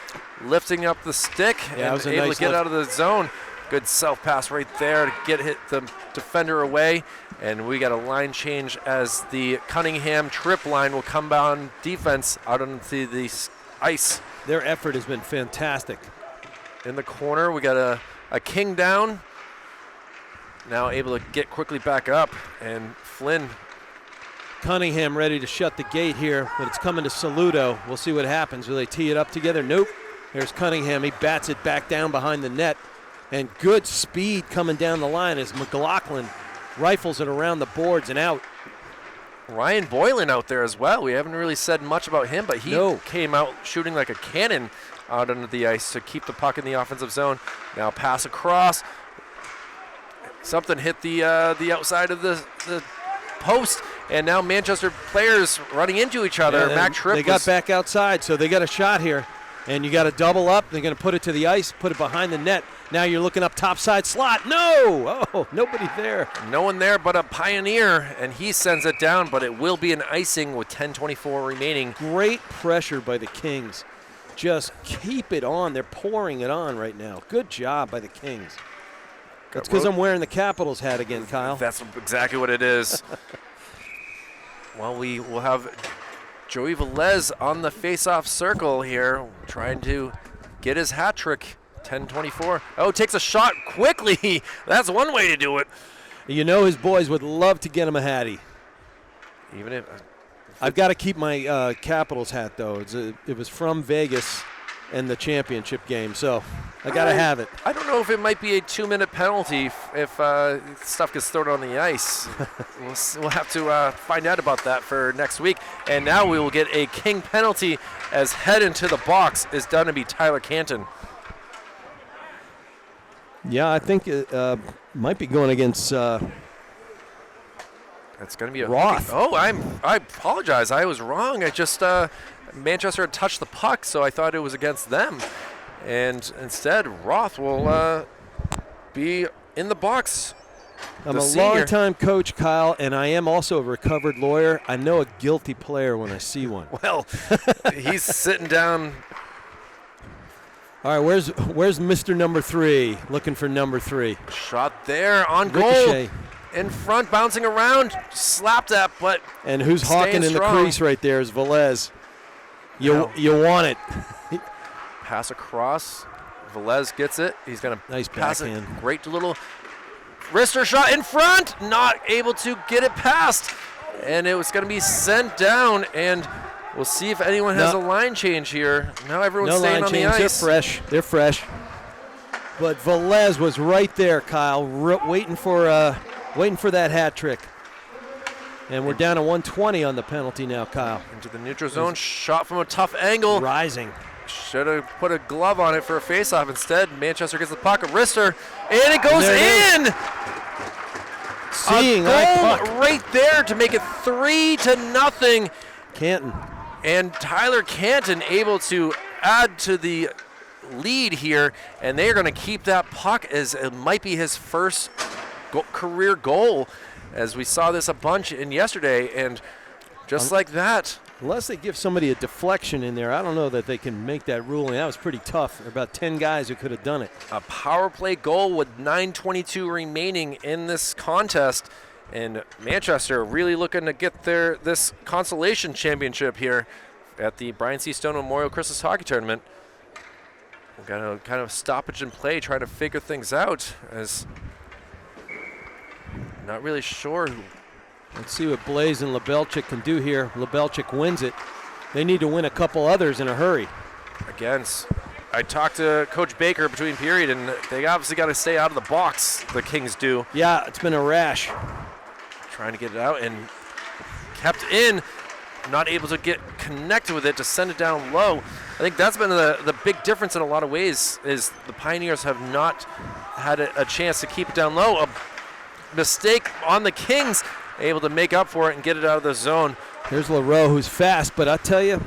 lifting up the stick and able to get out of the zone. Good self pass right there to hit the defender away. And we got a line change as the Cunningham trip line will come down defense out onto the ice. Their effort has been fantastic. In the corner, we got a King down. Now able to get quickly back up, and Flynn. Cunningham ready to shut the gate here, but it's coming to Saludo. We'll see what happens. Will they tee it up together? Nope. There's Cunningham. He bats it back down behind the net, and good speed coming down the line as McLaughlin rifles it around the boards and out. Ryan Boylan out there as well. We haven't really said much about him, but he came out shooting like a cannon out under the ice to keep the puck in the offensive zone. Now pass across. Something hit the outside of the post, and now Manchester players running into each other. Yeah, Mac Tripp. They got back outside, so they got a shot here. And you got to double up. They're going to put it to the ice, put it behind the net. Now you're looking up topside slot. No! Oh, nobody there. No one there but a Pioneer, and he sends it down, but it will be an icing with 10:24 remaining. Great pressure by the Kings. Just keep it on. They're pouring it on right now. Good job by the Kings. That's because I'm wearing the Capitals hat again, Kyle. That's exactly what it is. Well, we will have Joey Velez on the face-off circle here, trying to get his hat trick. 10:24. Oh, takes a shot quickly. That's one way to do it. You know his boys would love to get him a hattie. Even if I've got to keep my Capitals hat though. It was from Vegas, and the championship game. So I got to have it. I don't know if it might be a 2-minute penalty if stuff gets thrown on the ice. We'll have to find out about that for next week. And now we will get a King penalty as head into the box is done to be Tyler Canton. Yeah, I think it might be going against That's going to be a Roth. Oh, I apologize. I was wrong. I just Manchester had touched the puck, so I thought it was against them. And instead, Roth will be in the box. I'm a long-time coach, Kyle, and I am also a recovered lawyer. I know a guilty player when I see one. Well, he's sitting down. All right, where's Mr. Number 3? Looking for number 3. Shot there on Ricochet. goal. In front, bouncing around, slapped at, but and who's hawking in strong. the crease right there is Velez. You want it. Pass across. Velez gets it. He's going to Nice pass backhand. it. Great little wrister shot in front. Not able to get it past. And it was going to be sent down. And we'll see if anyone has a line change here. Now everyone's staying on the ice. They're fresh. They're fresh. But Velez was right there, Kyle, waiting for that hat trick. And we're down to 120 on the penalty now, Kyle. Into the neutral zone. Shot from a tough angle. Rising. Should have put a glove on it for a faceoff. Instead, Manchester gets the puck, a wrister, and it goes in! Seeing a goal puck. right there to make it 3-0. Canton. And Tyler Canton able to add to the lead here, and they are going to keep that puck as it might be his first career goal, as we saw this a bunch in yesterday, and just like that. Unless they give somebody a deflection in there, I don't know that they can make that ruling. That was pretty tough. There are about 10 guys who could have done it. A power play goal with 9:22 remaining in this contest, and Manchester really looking to get this consolation championship here at the Brian C. Stone Memorial Christmas Hockey Tournament. We've got a kind of stoppage in play, trying to figure things out, as not really sure who. Let's see what Blaze and Lebelchik can do here. Lebelchik wins it. They need to win a couple others in a hurry. Again, I talked to Coach Baker between period, and they obviously got to stay out of the box, the Kings do. Yeah, it's been a rash. Trying to get it out and kept in, not able to get connected with it to send it down low. I think that's been the big difference in a lot of ways, is the Pioneers have not had a chance to keep it down low. A mistake on the Kings, able to make up for it and get it out of the zone. Here's LaRoe, who's fast, but I tell you,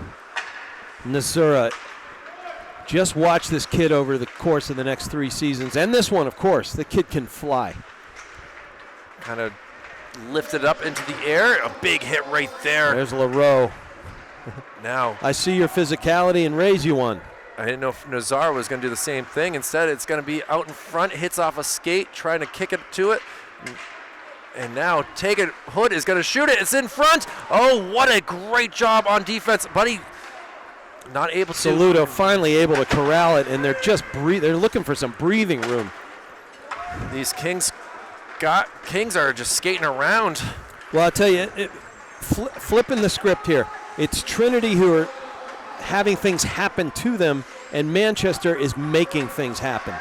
Nasura, just watch this kid over the course of the next 3 seasons, and this one, of course. The kid can fly. Kind of lifted up into the air. A big hit right there. There's LaRoe. Now, I see your physicality and raise you one. I didn't know if Nazar was going to do the same thing. Instead, it's going to be out in front, hits off a skate, trying to kick it to it. And now Hood is going to shoot it. It's in front. Oh, what a great job on defense. Buddy not able to. Saluto finally able to corral it, and they're just they're looking for some breathing room. These Kings are just skating around. Well, I'll tell you, flipping the script here. It's Trinity who are having things happen to them, and Manchester is making things happen.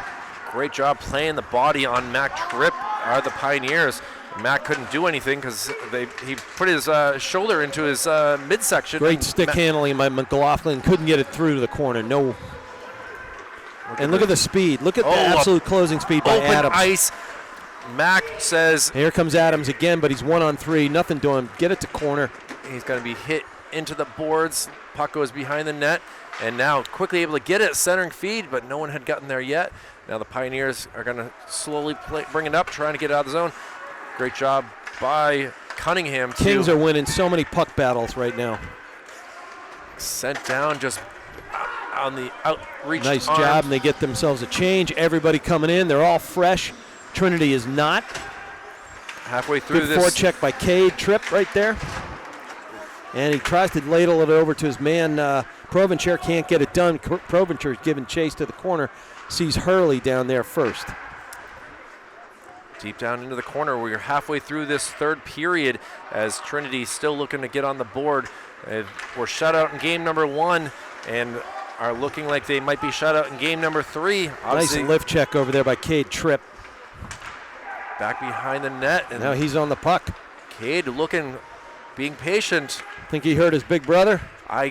Great job playing the body on Mac Tripp, are the Pioneers. Mac couldn't do anything because he put his shoulder into his midsection. Great stick handling by McLaughlin. Couldn't get it through to the corner. No. And look at the speed. Look at the absolute closing speed by Adams. Open ice. Mac says. Here comes Adams again, but he's 1-on-3. Nothing doing. Get it to corner. He's going to be hit into the boards. Puck goes behind the net. And now quickly able to get it, centering feed, but no one had gotten there yet. Now the Pioneers are going to slowly bring it up, trying to get it out of the zone. Great job by Cunningham. Kings are winning so many puck battles right now. Sent down just on the outreach. Nice arm. job, and they get themselves a change. Everybody coming in. They're all fresh. Trinity is not. Halfway through Good this. forecheck by Cade. Tripp right there. And he tries to ladle it over to his man. Provencher can't get it done. Provencher is giving chase to the corner. Sees Hurley down there first. Deep down into the corner. We're halfway through this third period as Trinity still looking to get on the board. We're shut out in game number 1, and are looking like they might be shut out in game number 3. Nice Obviously, lift check over there by Cade Tripp. back behind the net. And Now he's on the puck. Cade being patient. Think he hurt his big brother? I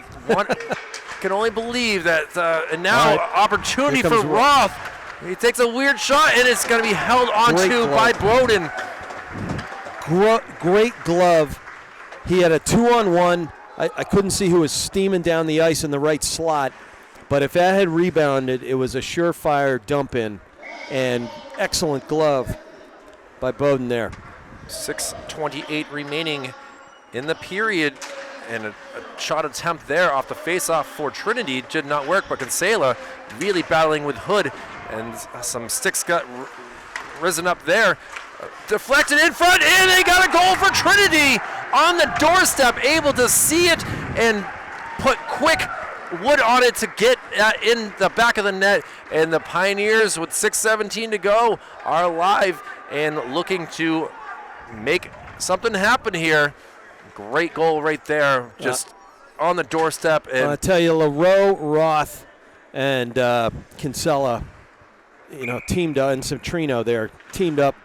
can only believe that. And now opportunity Here for comes Roth. He takes a weird shot, and it's going to be held onto by Broden. Great glove. He had a 2-on-1. I couldn't see who was steaming down the ice in the right slot, but if that had rebounded, it was a surefire dump in, and excellent glove by Bowden there. 6:28 remaining in the period, and a shot attempt there off the face-off for Trinity did not work, but Kinsella really battling with Hood, and some sticks got risen up there. Deflected in front, and they got a goal for Trinity on the doorstep, able to see it and put quick wood on it to get in the back of the net. And the Pioneers, with 6:17 to go, are alive and looking to make something happen here. Great goal right there, just on the doorstep. And I tell you, LaRoe, Roth, and Kinsella, teamed up, and Centrino there, teamed up.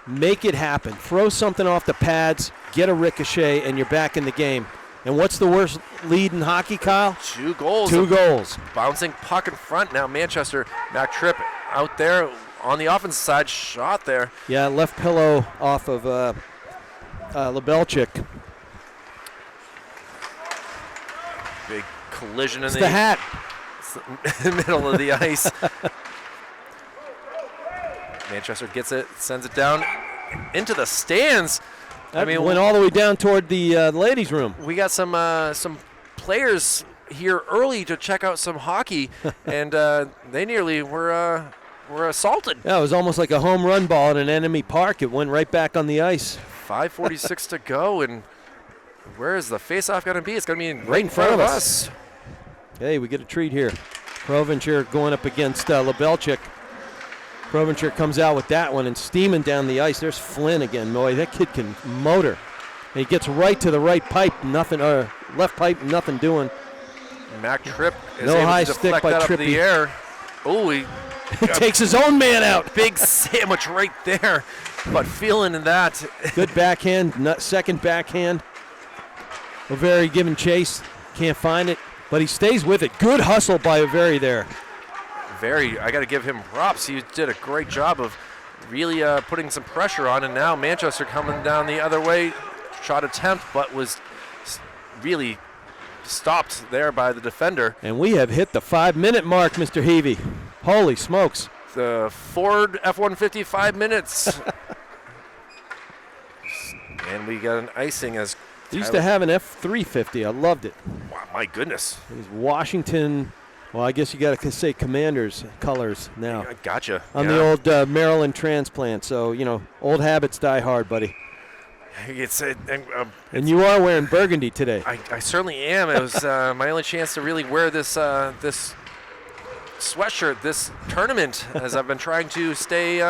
Make it happen. Throw something off the pads, get a ricochet, and you're back in the game. And what's the worst lead in hockey, Kyle? 2 goals. 2 goals. Bouncing puck in front. Now Manchester, Mac Tripp out there on the offensive side, shot there. Yeah, left pillow off of Lebelchik. Big collision in It's the hat. the middle of the ice. Manchester gets it, sends it down into the stands. That went all the way down toward the ladies' room. We got some players here early to check out some hockey, and they nearly were assaulted. Yeah, it was almost like a home run ball in an enemy park. It went right back on the ice. 5:46 to go, and where is the face-off going to be? It's going to be Right in front of us. Hey, we get a treat here. Provencher going up against Lebelchik. Provencher comes out with that one and steaming down the ice. There's Flynn again. Boy, that kid can motor. And he gets right to the right pipe, nothing, or left pipe, nothing doing. Mac Tripp is No able high to stick deflect by that up in Trippy. the air. Oh, he takes his own man out. big sandwich right there, but feeling that. Good backhand, second backhand. O'Very giving chase, can't find it, but he stays with it. Good hustle by O'Very there. I got to give him props. He did a great job of really putting some pressure on, and now Manchester coming down the other way. Shot attempt, but was really stopped there by the defender. And we have hit the 5-minute mark, Mr. Heavey. Holy smokes. The Ford F-150, 5 minutes. And we got an icing as They used to have an F-350. I loved it. Wow, my goodness. It was Washington. Well, I guess you got to say Commanders colors now. I gotcha. I'm the old Maryland transplant, so, old habits die hard, buddy. And you are wearing burgundy today. I certainly am. It was my only chance to really wear this this sweatshirt this tournament, as I've been trying to stay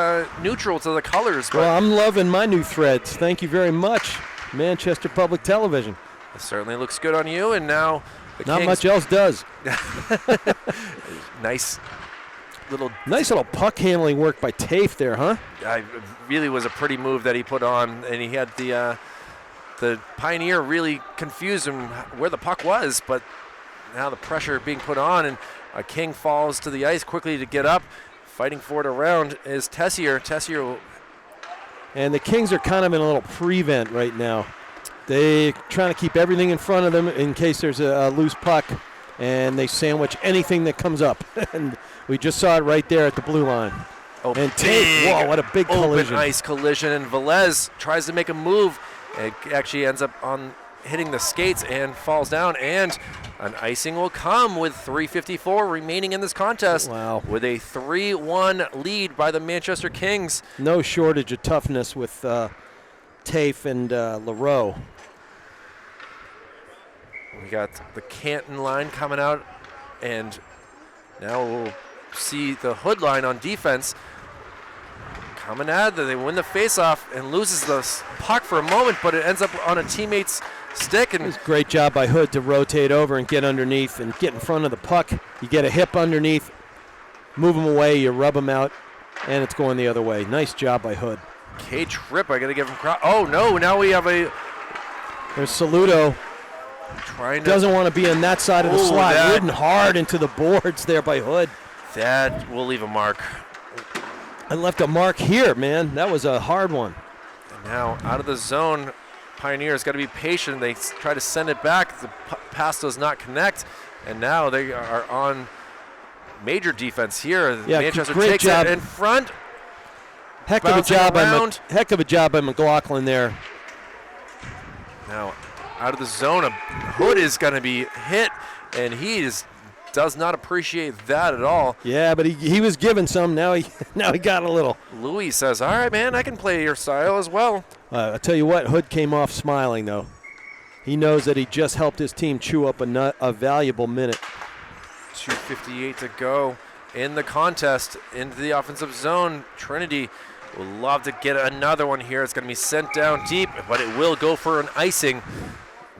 neutral to the colors. But well, I'm loving my new threads. Thank you very much, Manchester Public Television. It certainly looks good on you, and now the Not Kings, much else does. nice little puck handling work by Tafe there, huh? It really was a pretty move that he put on, and he had the Pioneer really confused him where the puck was, but now the pressure being put on, and King falls to the ice quickly to get up. Fighting for it around is Tessier. And the Kings are kind of in a little prevent right now. They're trying to keep everything in front of them in case there's a loose puck, and they sandwich anything that comes up. And we just saw it right there at the blue line. Oh, and Tate, whoa, what a big collision. Open ice collision, and Velez tries to make a move. It actually ends up on hitting the skates and falls down, and an icing will come with 3:54 remaining in this contest. Wow. With a 3-1 lead by the Manchester Kings. No shortage of toughness with Tafe and LaRoe. We got the Canton line coming out, and now we'll see the Hood line on defense coming at. They win the faceoff and loses the puck for a moment, but it ends up on a teammate's stick. And It was a great job by Hood to rotate over and get underneath and get in front of the puck. You get a hip underneath, move him away, you rub him out, and it's going the other way. Nice job by Hood. K-Trip, I got to give him oh, no, now we have a... There's Saludo. Trying to... Doesn't want to be on that side of the slot. That, Ridden hard into the boards there by Hood. That will leave a mark. I left a mark here, man. That was a hard one. And now out of the zone, Pioneers got to be patient. They try to send it back. The pass does not connect. And now they are on major defense here. Yeah, Manchester great takes job. it in front. Heck of a job by McLaughlin there. Now out of the zone, Hood is going to be hit, and he does not appreciate that at all. Yeah, but he was given some. Now he got a little. Louis says, all right, man, I can play your style as well. I'll tell you what, Hood came off smiling, though. He knows that he just helped his team chew up a valuable minute. 2:58 to go in the contest into the offensive zone. Trinity will love to get another one here. It's going to be sent down deep, but it will go for an icing.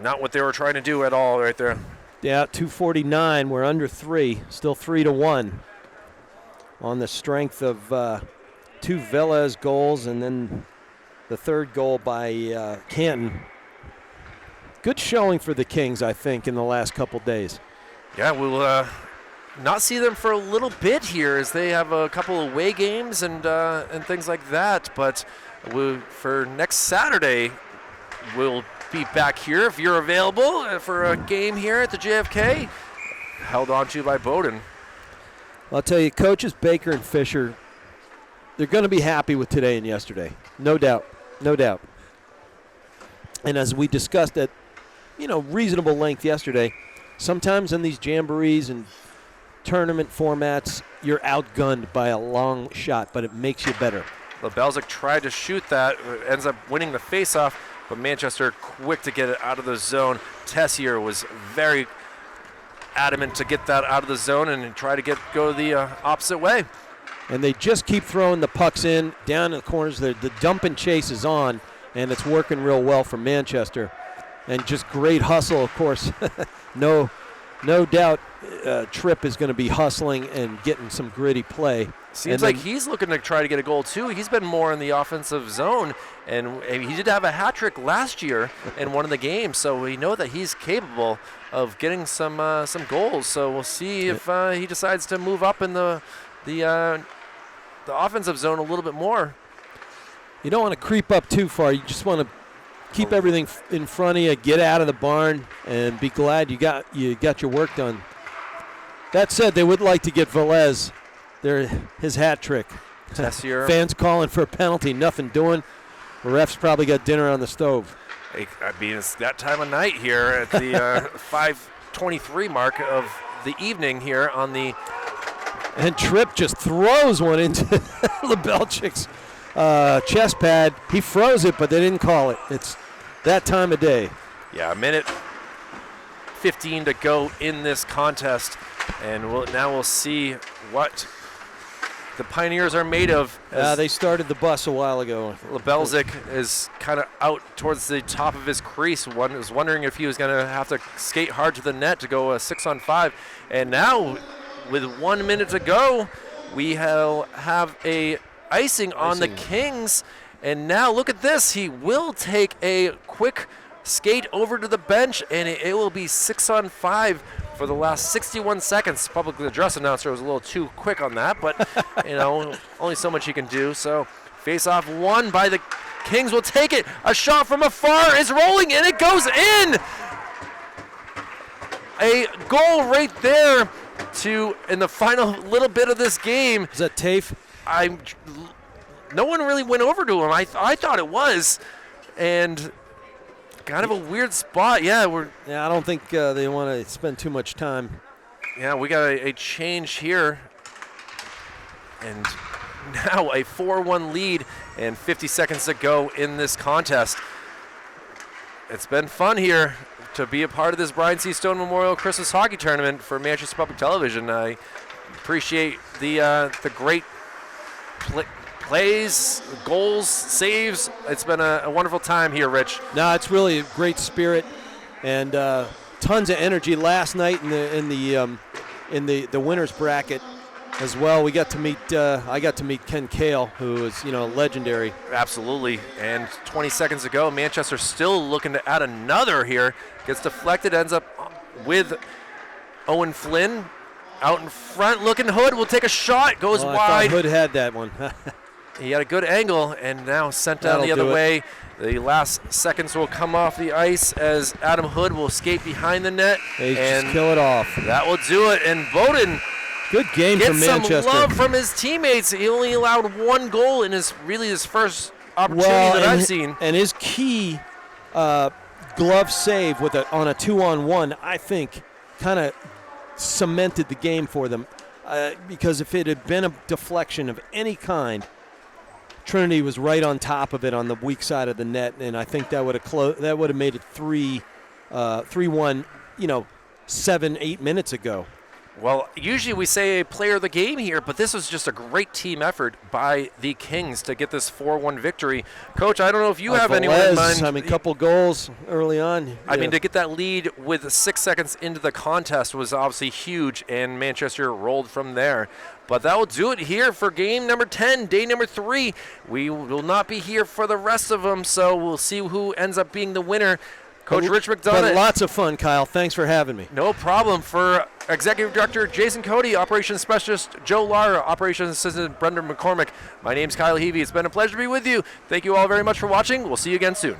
Not what they were trying to do at all right there. Yeah, 2:49. We're under 3. Still 3-1 on the strength of 2 Velez goals and then the third goal by Canton. Good showing for the Kings, I think, in the last couple days. Yeah, we'll not see them for a little bit here as they have a couple of away games and things like that. But for next Saturday, we'll be back here if you're available for a game here at the JFK, held on to by Bowdoin. I'll tell you, coaches Baker and Fisher, they're going to be happy with today and yesterday. No doubt. No doubt. And as we discussed at, reasonable length yesterday, sometimes in these jamborees and tournament formats, you're outgunned by a long shot, but it makes you better. Belzic tried to shoot that, ends up winning the faceoff, but Manchester quick to get it out of the zone. Tessier was very adamant to get that out of the zone and try to go the opposite way. And they just keep throwing the pucks in, down in the corners. The dump and chase is on, and it's working real well for Manchester. And just great hustle, of course. No doubt Tripp is going to be hustling and getting some gritty play. Seems like he's looking to try to get a goal, too. He's been more in the offensive zone, and he did have a hat trick last year in one of the games, so we know that he's capable of getting some goals. So we'll see if he decides to move up in the offensive zone a little bit more. You don't want to creep up too far. You just want to keep everything in front of you, get out of the barn, and be glad you got your work done. That said, they would like to get Velez his hat trick. Tessier. Fans calling for a penalty, nothing doing. The ref's probably got dinner on the stove. I mean, it's that time of night here at the 5:23 mark of the evening here on the... And Tripp just throws one into Lebelchik's chest pad. He froze it, but they didn't call it. It's that time of day. Yeah, a minute 15 to go in this contest, and now we'll see what the Pioneers are made of. They started the bus a while ago. Lebelzik is kind of out towards the top of his crease. One was wondering if he was going to have to skate hard to the net to go 6-on-5. And now, with 1 minute to go, we have a icing on the Kings. And now look at this. He will take a quick skate over to the bench, and it will be 6-on-5 for the last 61 seconds. Public address announcer was a little too quick on that, but only so much he can do. So face-off won by the Kings will take it. A shot from afar is rolling, and it goes in. A goal right there in the final little bit of this game. Is that Tafe? No one really went over to him. I thought it was, and kind of a weird spot. Yeah, I don't think they want to spend too much time. Yeah, we got a change here, and now a 4-1 lead and 50 seconds to go in this contest. It's been fun here to be a part of this Brian C. Stone Memorial Christmas Hockey Tournament for Manchester Public Television. I appreciate the great plays, goals, saves. It's been a wonderful time here, Rich. No, it's really a great spirit. and tons of energy last night in the winners bracket as well. We got to meet I got to meet Ken Kale, who is legendary. Absolutely. And 20 seconds ago, Manchester still looking to add another here. Gets deflected, ends up with Owen Flynn out in front. Looking, Hood will take a shot, goes I wide. thought Hood had that one. He had a good angle and now sent down the other way. The last seconds will come off the ice as Adam Hood will skate behind the net. They and just kill it off. That will do it. And Bowden good game gets from Manchester. some love from his teammates. He only allowed one goal in his first opportunity that I've seen. And his key glove save on a 2-on-1, I think, kind of cemented the game for them. Because if it had been a deflection of any kind, Trinity was right on top of it on the weak side of the net, and I think that would have made it 3-1, 7-8 minutes ago. Well, usually we say a player of the game here, but this was just a great team effort by the Kings to get this 4-1 victory. Coach, I don't know if you have anyone in mind. I mean, couple goals early on. I mean, to get that lead with 6 seconds into the contest was obviously huge, and Manchester rolled from there. But that will do it here for game number 10, day number 3. We will not be here for the rest of them, so we'll see who ends up being the winner. Coach Rich McDonough. But lots of fun, Kyle. Thanks for having me. No problem. For Executive Director Jason Cody, Operations Specialist Joe Lara, Operations Assistant Brendan McCormick, my name's Kyle Heavey. It's been a pleasure to be with you. Thank you all very much for watching. We'll see you again soon.